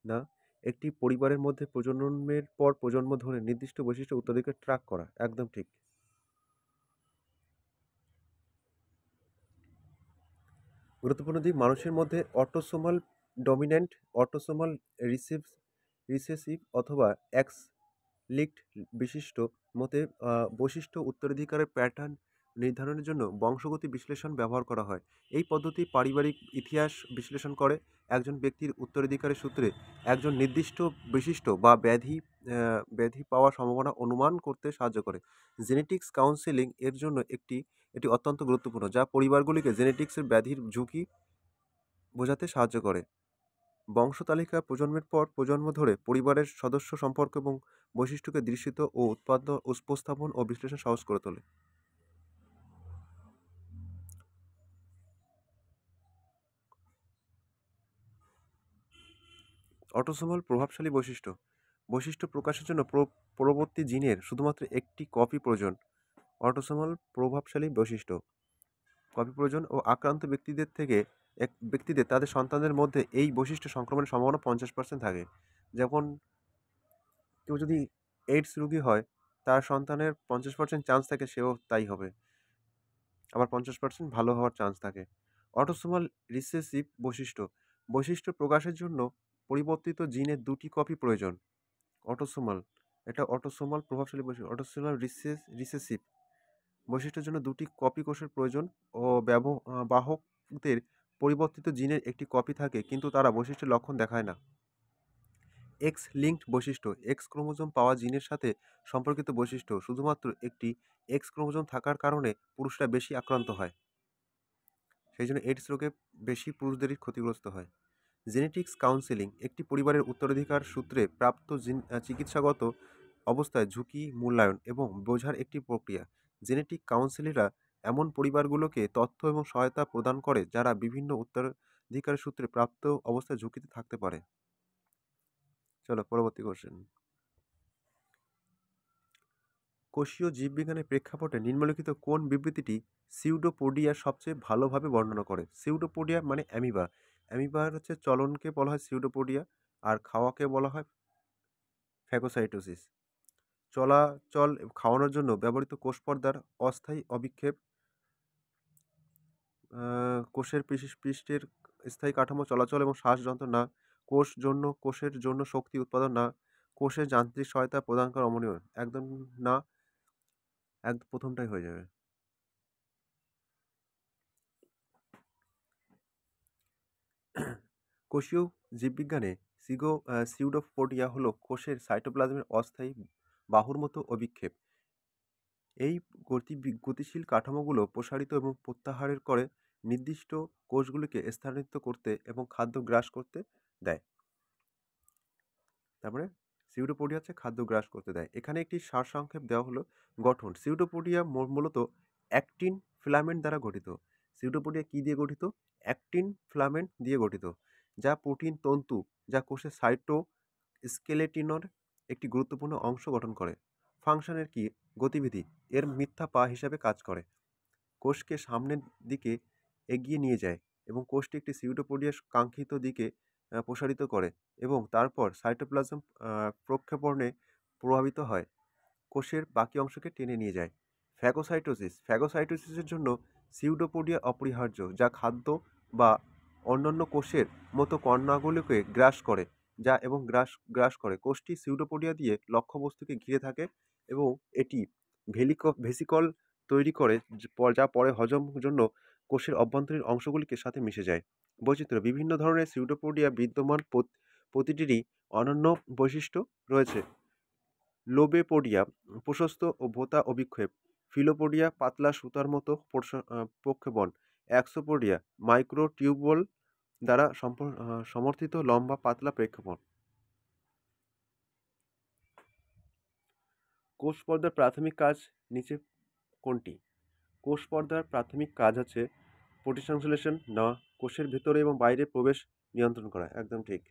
না, একটি পরিবারের মধ্যে প্রজন্মের পর প্রজন্ম ধরে নির্দিষ্ট বৈশিষ্ট্য উত্তরাধিকার ট্র্যাক করা। একদম ঠিক। গুরুত্বপূর্ণ দিক: মানুষের মধ্যে অটোসোমাল ডমিন্যান্ট, অটোসোমাল রিসেসিভ অথবা এক্স লিঙ্কড বৈশিষ্ট্য উত্তরাধিকারের প্যাটার্ন নির্ধারণের জন্য বংশগতি বিশ্লেষণ ব্যবহার করা হয়। এই পদ্ধতি পারিবারিক ইতিহাস বিশ্লেষণ করে একজন ব্যক্তির উত্তরাধিকারের সূত্রে একজন নির্দিষ্ট বৈশিষ্ট্য বা ব্যাধি ব্যাধি পাওয়ার সম্ভাবনা অনুমান করতে সাহায্য করে। জেনেটিক্স কাউন্সেলিং এর জন্য এটি অত্যন্ত গুরুত্বপূর্ণ, যা পরিবারগুলিকে জেনেটিক্সের ব্যাধির ঝুঁকি বোঝাতে সাহায্য করে। বংশতালিকা প্রজন্মের পর প্রজন্ম ধরে পরিবারের সদস্য সম্পর্ক এবং বৈশিষ্ট্যকে দৃশ্যিত ও উপস্থাপন ও বিশ্লেষণ সহজ করে তোলে। অটোসোমাল প্রভাবশালী বৈশিষ্ট্য প্রকাশের জন্য পরবর্তী জিনের শুধুমাত্র একটি কপি প্রয়োজন। অটোসোমাল প্রভাবশালী বৈশিষ্ট্য কপি প্রয়োজন ও আক্রান্ত ব্যক্তিদের তাদের সন্তানদের মধ্যে এই বৈশিষ্ট্য সংক্রমণের সম্ভাবনা 50% থাকে। যেমন কেউ যদি এইডস রোগী হয়, তার সন্তানের 50% চান্স থাকে সেও তাই হবে, আবার 50% ভালো হওয়ার চান্স থাকে। অটোসোমাল রিসেসিভ বৈশিষ্ট্য প্রকাশের জন্য পরিবর্তিত জিনের দুটি কপি প্রয়োজন। অটোসোমাল প্রভাবশালী বৈশিষ্ট্য অটোসোমাল রিসেসিভ বৈশিষ্ট্যের জন্য দুটি কপি কোষের প্রয়োজন ও বাহকদের পরিবর্তিত জিনের একটি কপি থাকে, কিন্তু তারা বৈশিষ্ট্যের লক্ষণ দেখায় না। এক্স লিঙ্কড বৈশিষ্ট্য এক্স ক্রোমোজোম পাওয়া জিনের সাথে সম্পর্কিত বৈশিষ্ট্য। শুধুমাত্র একটি এক্স ক্রোমোজোম থাকার কারণে পুরুষরা বেশি আক্রান্ত হয়, সেই জন্য এইডস রোগে বেশি পুরুষদেরই ক্ষতিগ্রস্ত হয়। জেনেটিক্স কাউন্সেলিং একটি পরিবারের উত্তরাধিকার সূত্রে প্রাপ্ত চিকিৎসাগত অবস্থায় ঝুঁকি মূল্যায়ন এবং বোঝার একটি প্রক্রিয়া। জেনেটিক কাউন্সেলররা এমন পরিবারগুলোকে তথ্য এবং সহায়তা প্রদান করে যারা বিভিন্ন উত্তরাধিকার সূত্রে প্রাপ্ত অবস্থায় ঝুঁকিতে থাকতে পারে। চলো পরবর্তী কোশ্চেন। কোষীয় জীববিজ্ঞানের প্রেক্ষাপটে নিম্নলিখিত কোন বিবৃতিটি সিউডোপোডিয়া সবচেয়ে ভালোভাবে বর্ণনা করে? সিউডোপোডিয়া মানে অ্যামিবার হচ্ছে চলনকে বলা হয় সিউডোপোডিয়া, আর খাওয়াকে বলা হয় ফ্যাগোসাইটোসিস। চলাচল খাওয়ানোর জন্য ব্যবহৃত কোষ পর্দার অস্থায়ী অবিক্ষেপ, কোষের পৃষ্ঠের স্থায়ী কাঠামো চলাচল এবং শ্বাসযন্ত্র না, কোষের জন্য শক্তি উৎপাদন না, কোষের যান্ত্রিক সহায়তা প্রদান করা অমনীয়। একদম না, প্রথমটাই হয়ে যাবে। কোষীয় জীববিজ্ঞানে সিউডোপোডিয়া হলো কোষের সাইটোপ্লাজমের অস্থায়ী বাহুর মতো অভিক্ষেপ। এই গতিশীল কাঠামোগুলো প্রসারিত এবং প্রত্যাহারের করে নির্দিষ্ট কোষগুলিকে স্থানান্তরিত করতে এবং খাদ্য গ্রাস করতে দেয়। তারপরে সিউডোপোডিয়া হচ্ছে খাদ্য গ্রাস করতে দেয়। এখানে একটি সারসংক্ষেপ দেওয়া হলো। গঠন: সিউডোপোডিয়া মূলত অ্যাক্টিন ফিলামেন্ট দ্বারা গঠিত। সিউডোপোডিয়া কি দিয়ে গঠিত? অ্যাক্টিন ফিলামেন্ট দিয়ে গঠিত, যা প্রোটিন তন্তু যা কোষের সাইটোস্কেলেটনের একটি গুরুত্বপূর্ণ অংশ গঠন করে। ফাংশনের কি? গতিবিধি এর মিথ্যা পা হিসাবে কাজ করে, কোষকে সামনের দিকে এগিয়ে নিয়ে যায় এবং কোষটি একটি সিউডোপোডিয়ার কাঙ্ক্ষিত দিকে প্রসারিত করে এবং তারপর সাইটোপ্লাজম প্রক্ষেপণে প্রভাবিত হয়, কোষের বাকি অংশকে টেনে নিয়ে যায়। ফ্যাগোসাইটোসিসের জন্য সিউডোপোডিয়া অপরিহার্য, যা খাদ্য বা অন্যান্য কোষের মতো কণাগুলোকে গ্রাস করে। কোষটি সিউডোপোডিয়া দিয়ে লক্ষ্যবস্তুকে ঘিরে থাকে এবং এটি ভেসিকল তৈরি করে, যা পরে হজমের জন্য কোষের অভ্যন্তরীণ অংশগুলিকে সাথে মিশে যায়। বৈচিত্র্য: বিভিন্ন ধরনের সিউডোপোডিয়া বিদ্যমান, প্রতিটিরই অনন্য বৈশিষ্ট্য রয়েছে। লোবেপোডিয়া প্রশস্ত ও ভোঁতা অভিক্ষেপ, ফিলোপোডিয়া পাতলা সুতার মতো প্রক্ষেপণ, অ্যাক্সোপোডিয়া মাইক্রোটিউবুল দ্বারা সমর্থিত লম্বা পাতলা প্রক্ষেপণ। কোষ পর্দার প্রাথমিক কাজ নিচে কোনটি? কোষ পর্দার প্রাথমিক কাজ হচ্ছে প্রোটিসংশ্লেষণ না, কোষের ভিতরে এবং বাইরে প্রবেশ নিয়ন্ত্রণ করা। একদম ঠিক।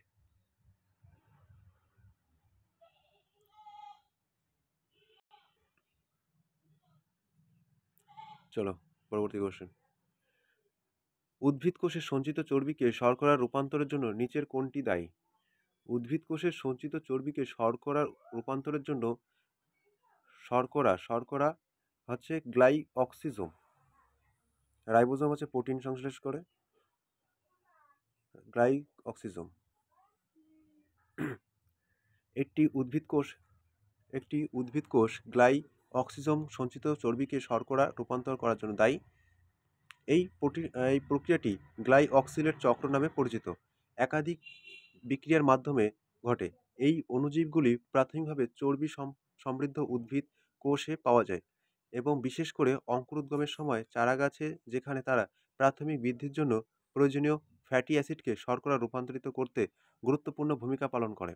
চলো পরবর্তী কোশ্চেন। উদ্ভিদ কোষের সঞ্চিত চর্বিকে শর্করা রূপান্তরের জন্য নিচের কোনটি দায়ী? উদ্ভিদ কোষের সঞ্চিত চর্বিকে শর্করা রূপান্তরের জন্য শর্করা হচ্ছে গ্লাইঅক্সিজোম, রাইবোজোম হচ্ছে প্রোটিন সংশ্লেষ করে, গ্লাইঅক্সিজোম। একটি উদ্ভিদ কোষ গ্লাইঅক্সিজোম সঞ্চিত চর্বিকে শর্করা রূপান্তর করার জন্য দায়ী। এই প্রক্রিয়াটি গ্লাইঅক্সিলেট চক্র নামে পরিচিত। একাধিক বিক্রিয়ার মাধ্যমে ঘটে। এই অণুজীবগুলি প্রাথমিকভাবে চর্বি সমৃদ্ধ উদ্ভিদ কোষে পাওয়া যায় এবং বিশেষ করে অঙ্কুরোদ্গমের সময় চারাগাছে, যেখানে তারা প্রাথমিক বৃদ্ধির জন্য প্রয়োজনীয় ফ্যাটি অ্যাসিডকে শর্করা রূপান্তরিত করতে গুরুত্বপূর্ণ ভূমিকা পালন করে।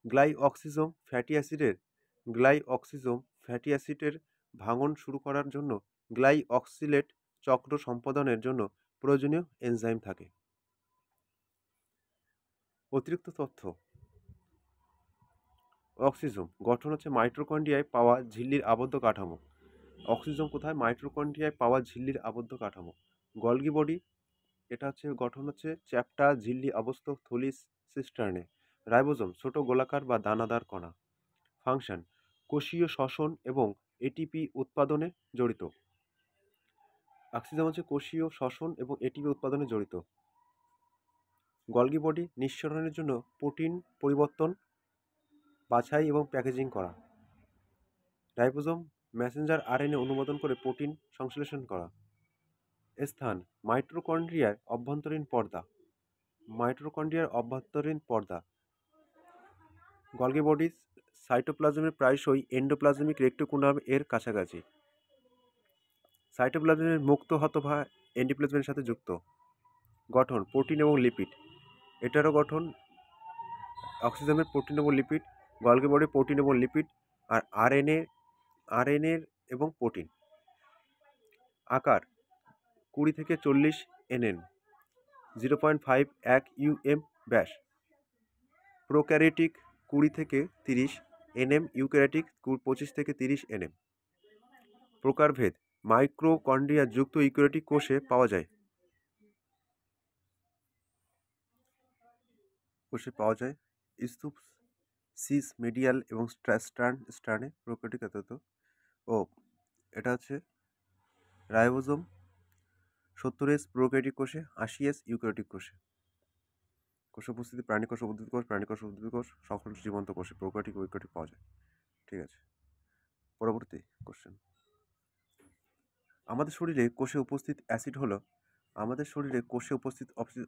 গ্লাইঅক্সিজোম ফ্যাটি অ্যাসিডের ভাঙন শুরু করার জন্য গ্লাইঅক্সিলেট চক্র সম্পাদনের জন্য প্রয়োজনীয় এনজাইম থাকে। অতিরিক্ত তথ্য: অক্সিজোম গঠন হচ্ছে মাইটোকন্ড্রিয়ায় পাওয়া ঝিল্লির আবদ্ধ কাঠামো। অক্সিজোম কোথায়? মাইটোকন্ড্রিয়ায় পাওয়া ঝিল্লির আবদ্ধ কাঠামো। গলগি বডি, এটা হচ্ছে গঠন হচ্ছে চ্যাপ্টা ঝিল্লি অবস্থ থলি সিস্টার্নে। রাইবোজোম ছোট গোলাকার বা দানাদার কণা। ফাংশন: কোষীয় শ্বসন এবং এটিপি উৎপাদনে জড়িত। অক্সিজোম হচ্ছে কোষীয় শ্বসন এবং এটিপি উৎপাদনে জড়িত। গলগি বডি নিঃসরণের জন্য প্রোটিন পরিবর্তন, বাছাই এবং প্যাকেজিং করা। রাইবোজোম মেসেঞ্জার আরএনএ অনুমোদন করে প্রোটিন সংশ্লেষণ করা। স্থান: মাইটোকন্ড্রিয়ার অভ্যন্তরীণ পর্দা। মাইটোকন্ড্রিয়ার অভ্যন্তরীণ পর্দা। গলগি বডি সাইটোপ্লাজমের প্রায়শই এন্ডোপ্লাজমিক রেক্টিকুলাম এর কাছাকাছি। সাইটোপ্লাজমের মুক্ত অথবা এন্ডোপ্লাজমের সাথে যুক্ত। গঠন: প্রোটিন এবং লিপিড। এটারও গঠন অক্সিজোমের প্রোটিন এবং লিপিড, গলগি বডি প্রোটিন এবং লিপিড, আর আরএনএ এবং প্রোটিন। আকার: 20 থেকে 40 nm, 0.51 um ব্যাস। প্রোক্যারিওটিক 20 থেকে 30 nm, ইউক্যারিওটিক 25 থেকে 30 nm। প্রকারভেদ: মাইক্রোকন্ড্রিয়া যুক্ত ইউক্যারিওটিক কোষে পাওয়া যায়। স্তূপ, সিস, মিডিয়াল এবং স্টার্নে প্রোক্যারিওটিক এতত। ও এটা হচ্ছে রাইবোজোম 70s প্রোক্যারিওটিক কোষে, 80s ইউক্যারিওটিক কোষে। কোষ উপস্থিতি প্রাণী কোষ, উদ্ভিদ কোষ, প্রাণী কোষ, উদ্ভিদ কোষ, সকল জীবন্ত কোষে প্রোক্যারিওটিক ও ইউক্যারিওটিক পাওয়া যায়। ঠিক আছে, পরবর্তী কোশ্চেন। আমাদের শরীরে কোষে উপস্থিত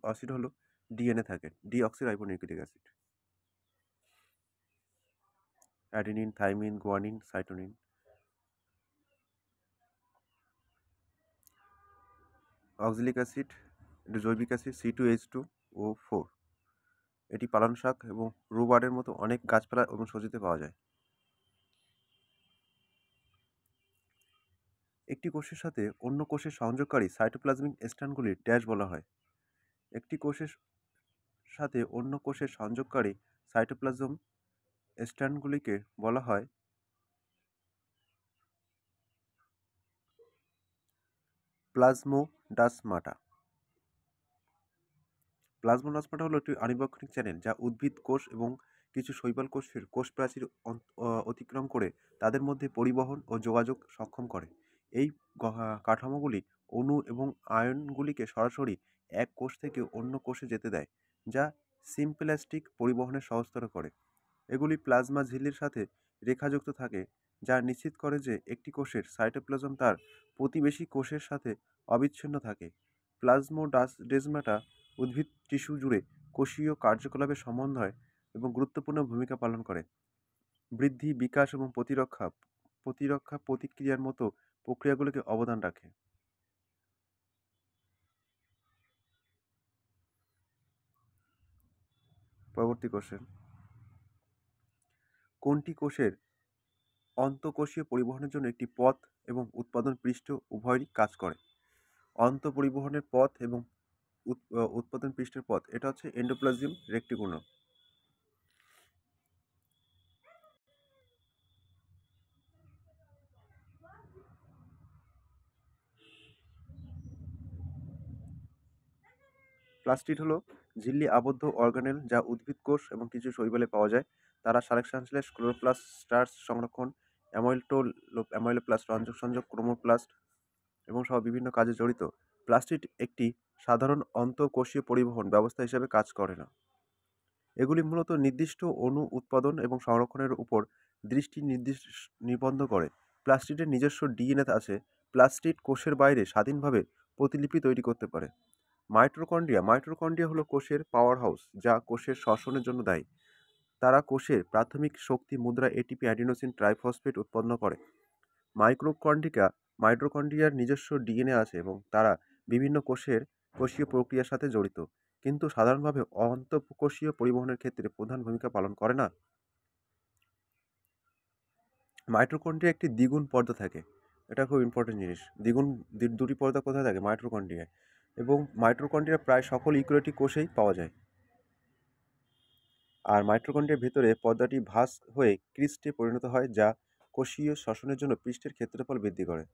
অ্যাসিড হলো ডিএনএ থাকে, deoxyribonucleic acid. Adenine, thymine, guanine, cytosine. Oxalic acid, জৈবিক অ্যাসিড C2H2O4। এটি পালং শাক এবং রুবারের মতো অনেক গাছপালা এবং সবজিতে পাওয়া যায়। একটি কোষের সাথে অন্য কোষের সংযোগকারী সাইটোপ্লাজমিক স্ট্র্যান্ডগুলি ড্যাশ বলা হয়। একটি কোষের সাথে অন্য কোষের সংযোগকারী সাইটোপ্লাজম স্ট্র্যান্ডগুলিকে বলা হয় প্লাজমোডাসমাটা। প্লাজমোডাসমাটা হলো একটি আণুবীক্ষণিক চ্যানেল যা উদ্ভিদ কোষ এবং কিছু শৈবাল কোষের কোষ প্রাচীর অতিক্রম করে তাদের মধ্যে পরিবহন ও যোগাযোগ সক্ষম করে। এই কাঠামোগুলি অণু এবং আয়নগুলিকে সরাসরি এক কোষ থেকে অন্য কোষে যেতে দেয়, যা সিম্পেলাস্টিক পরিবহনের সহজতর করে। এগুলি প্লাজমা ঝিল্লির সাথে রেখাযুক্ত থাকে, যা নিশ্চিত করে যে একটি কোষের সাইটোপ্লাজম তার প্রতিবেশী কোষের সাথে অবিচ্ছিন্ন থাকে। প্লাজমোডেসমাটা উদ্ভিদ টিস্যু জুড়ে কোষীয় কার্যকলাপের সমন্বয় এবং গুরুত্বপূর্ণ ভূমিকা পালন করে। বৃদ্ধি, বিকাশ এবং প্রতিরক্ষা প্রতিক্রিয়ার মতো প্রক্রিয়াগুলিকে অবদান রাখে। পরবর্তী কোশ্চেন। কোনটি কোষের অন্তঃকোষীয় পরিবহনের জন্য একটি পথ এবং উৎপাদন পৃষ্ঠ উভয়ই কাজ করে? অন্তঃপরিবহনের পথ এবং উৎপাদন পৃষ্ঠের পথ, এটা হচ্ছে এন্ডোপ্লাজমিক রেটিকুলাম। প্লাস্টিড হলো ঝিল্লি আবদ্ধ অর্গানেল যা উদ্ভিদ কোষ এবং কিছু শৈবালে পাওয়া যায়। তারা সালেকশনলেস, ক্লোরোপ্লাস্ট, স্টার্চ সংরক্ষণ, অ্যামাইলোপ্লাস্ট সংযোগ, ক্রোমোপ্লাস্ট এবং সহ বিভিন্ন কাজে জড়িত। প্লাস্টিড একটি সাধারণ অন্তঃকোষীয় পরিবহন ব্যবস্থা হিসেবে কাজ করে না। এগুলি মূলত নির্দিষ্ট অণু উৎপাদন এবং সংরক্ষণের উপর দৃষ্টি নিবদ্ধ করে। প্লাস্টিডের নিজস্ব ডিএনএ আছে। প্লাস্টিড কোষের বাইরে স্বাধীনভাবে প্রতিলিপি তৈরি করতে পারে। মাইটোকন্ড্রিয়া হলো কোষের পাওয়ার হাউস যা কোষের শ্বসনের জন্য দায়ী। তারা কোষের প্রাথমিক শক্তি মুদ্রা এটিপি অ্যাডিনোসিন ট্রাইফসফেট উৎপন্ন করে। মাইটোকন্ড্রিয়ার নিজস্ব ডিএনএ আছে এবং তারা বিভিন্ন কোষীয় প্রক্রিয়ার সাথে জড়িত, কিন্তু সাধারণভাবে অন্তঃকোষীয় পরিবহনের ক্ষেত্রে প্রধান ভূমিকা পালন করে না। মাইটোকন্ড্রিয়া একটি দ্বিগুণ পর্দা থাকে, এটা খুব ইম্পর্টেন্ট জিনিস। দুটি পর্দা কোথায় থাকে? মাইটোকন্ড্রিয়ায়। এবং মাইটোকন্ড্রিয়া প্রায় সকল ইউক্যারিওটিক কোষেই পাওয়া যায়। আর মাইটোকন্ড্রিয়ার ভেতরে পর্দাটি ভাঁজ হয়ে ক্রিস্টে পরিণত হয়, যা কোষীয় শ্বসনের জন্য পৃষ্ঠের ক্ষেত্রফল বৃদ্ধি করে।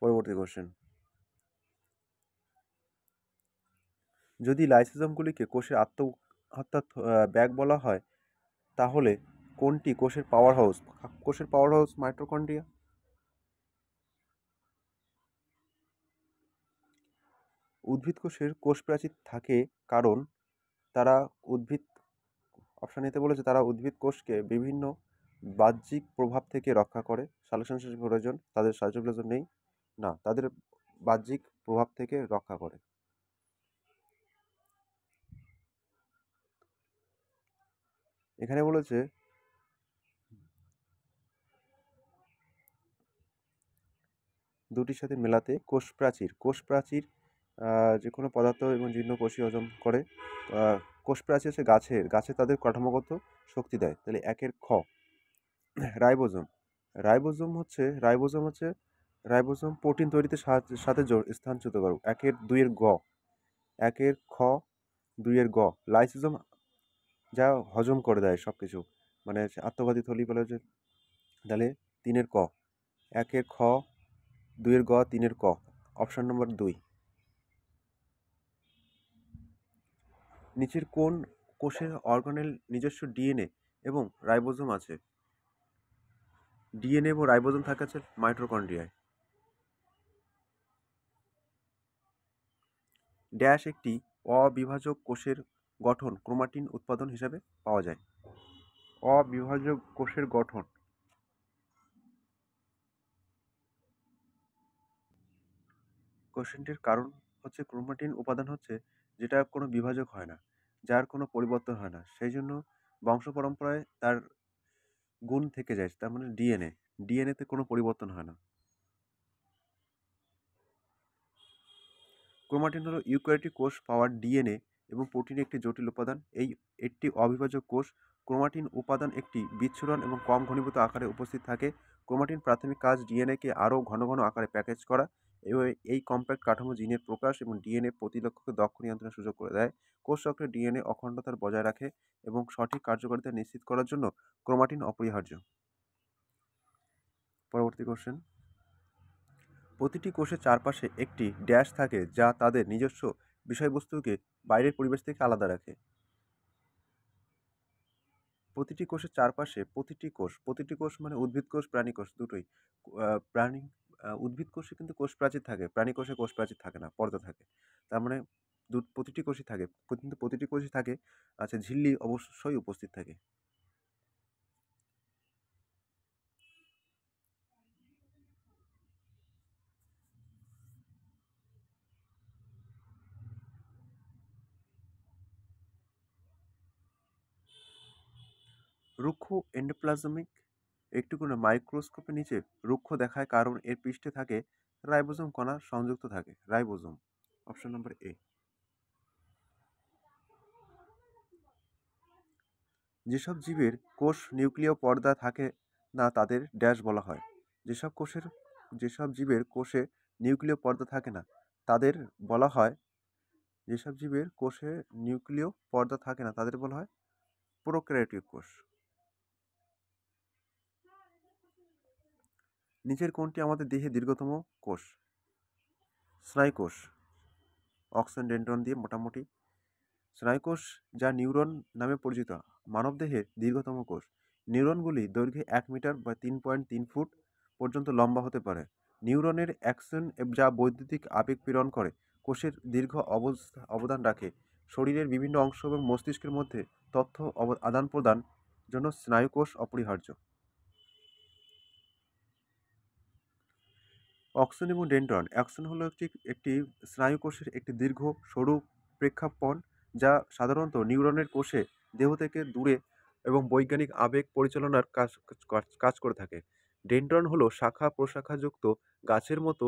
পরবর্তী কোশ্চেন, যদি লাইসোজোমগুলিকে কোষের আত্মহত্যার ব্যাগ বলা হয়, তাহলে কোনটি কোষের পাওয়ার হাউস? কোষের পাওয়ার হাউস মাইটোকন্ড্রিয়া। উদ্ভিদ কোষের কোষ প্রাচীর থাকে কারণ তারা অপশন এতে বলেছে তারা উদ্ভিদ কোষকে বিভিন্ন বাহ্যিক প্রভাব থেকে রক্ষা করে। সালোকসংশ্লেষণ প্রয়োজন, তাদের সাইটোপ্লাজম নেই, না, তাদের বাহ্যিক প্রভাব থেকে রক্ষা করে। এখানে বলেছে দুটির সাথে মেলাতে কোষ প্রাচীর যে কোনো পদার্থ এবং জীর্ণ কোষই হজম করে। কোষ প্রাচীর হচ্ছে গাছে তাদের কাঠামোগত শক্তি দেয়। তাহলে একের খ। রাইবোজোম রাইবোজোম প্রোটিন তৈরিতে সাথে স্থানচ্যুত করে। একের খ, দুইয়ের গ। লাইসোজোম যা হজম করে দেয় সব কিছু, মানে আত্মঘাতী থলি বলে যে। তাহলে তিনের ক। একের খ, দুইয়ের গ, তিনের ক। Option number 2। নিচের কোন কোষের অর্গানেল নিজস্ব ডিএনএ এবং রাইবোজোম আছে? ডিএনএ এবং রাইবোজোম থাকে আছে মাইটোকন্ড্রিয়ায়। ড্যাশ একটি অবিভাজক কোষের গঠন ক্রোমাটিন উৎপাদন হিসাবে পাওয়া যায়। অবিভাজক কোষের গঠন। কোশ্চেনটির কারণ হচ্ছে ক্রোমাটিন উপাদান হচ্ছে যেটা কোনো বিভাজক হয় না, যার কোনো পরিবর্তন হয় না, সেই জন্য বংশ পরম্পরায় তার গুণ থেকে যায়। তার মানে ডিএনএতে কোনো পরিবর্তন হয় না। ক্রোমাটিন হলো ইউক্যারিওটিক কোষ পাওয়ার ডিএনএ এবং প্রোটিনের একটি জটিল উপাদান। একটি অবিভাজক কোষ ক্রোমাটিন উপাদান একটি বিচ্ছুরণ এবং কম ঘনীভূত আকারে উপস্থিত থাকে। ক্রোমাটিন প্রাথমিক কাজ ডিএনএকে আরও ঘন ঘন আকারে প্যাকেজ করা এবং এই কম্প্যাক্ট কাঠামো জিনের প্রকাশ এবং ডিএনএ প্রতিরক্ষকে দক্ষ নিয়ন্ত্রণের সুযোগ করে দেয়। কোষ চক্রে ডিএনএ অখণ্ডতার বজায় রাখে এবং সঠিক কার্যকারিতা নিশ্চিত করার জন্য ক্রোমাটিন অপরিহার্য। পরবর্তী কোশ্চেন, প্রতিটি কোষের চারপাশে একটি ড্যাশ থাকে যা তাদের নিজস্ব বিষয়বস্তুকে বাইরের পরিবেশ থেকে আলাদা রাখে। প্রতিটি কোষের চারপাশে প্রতিটি কোষ মানে উদ্ভিদ কোষ, প্রাণী কোষ দুটোই। উদ্ভিদ কোষে কিন্তু কোষ প্রাচীর থাকে, প্রাণী কোষে কোষ প্রাচীর থাকে না, পর্দা থাকে। তার মানে প্রতিটি কোষই থাকে, কিন্তু প্রতিটি কোষই থাকে আচ্ছা ঝিল্লি অবশ্যই উপস্থিত থাকে। রুক্ষ এন্ডোপ্লাজমিক একটুকুনো মাইক্রোস্কোপের নিচে রুক্ষ দেখায় কারণ এর পৃষ্ঠে থাকে রাইবোজোম কণা সংযুক্ত থাকে। রাইবোজোম। অপশন নম্বর এ। যেসব জীবের কোষ নিউক্লিয় পর্দা থাকে না তাদের ড্যাশ বলা হয়। যেসব জীবের কোষে নিউক্লিয় পর্দা থাকে না তাদের বলা হয় প্রোক্যারিওটিক কোষ। নিচের কোনটি আমাদের দেহে দীর্ঘতম কোষ? স্নায়ুকোষ। অক্সিডেন্টন দিয়ে মোটামুটি। স্নায়ুকোষ যা নিউরন নামে পরিচিত মানবদেহের দীর্ঘতম কোষ। নিউরনগুলি দৈর্ঘ্যে 1 মিটার বা 3.3 ফুট পর্যন্ত লম্বা হতে পারে। নিউরনের অ্যাকশন যা বৈদ্যুতিক আবেগ প্রেরণ করে কোষের দীর্ঘ অবদান রাখে। শরীরের বিভিন্ন অংশ এবং মস্তিষ্কের মধ্যে তথ্য আদান প্রদান জন্য স্নায়ুকোষ অপরিহার্য। অ্যাক্সন এবং ডেনড্রন। অ্যাক্সন হলো একটি একটি স্নায়ুকোষের একটি দীর্ঘ সরু প্রেক্ষাপণ যা সাধারণত নিউরনের কোষে দেহ থেকে দূরে এবং বৈজ্ঞানিক আবেগ পরিচালনার কাজ করে থাকে। ডেনড্রন হলো শাখা-প্রশাখাযুক্ত গাছের মতো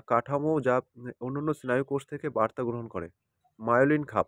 কাঠামো যা অন্যান্য স্নায়ুকোষ থেকে বার্তা গ্রহণ করে। মায়োলিন খাপ।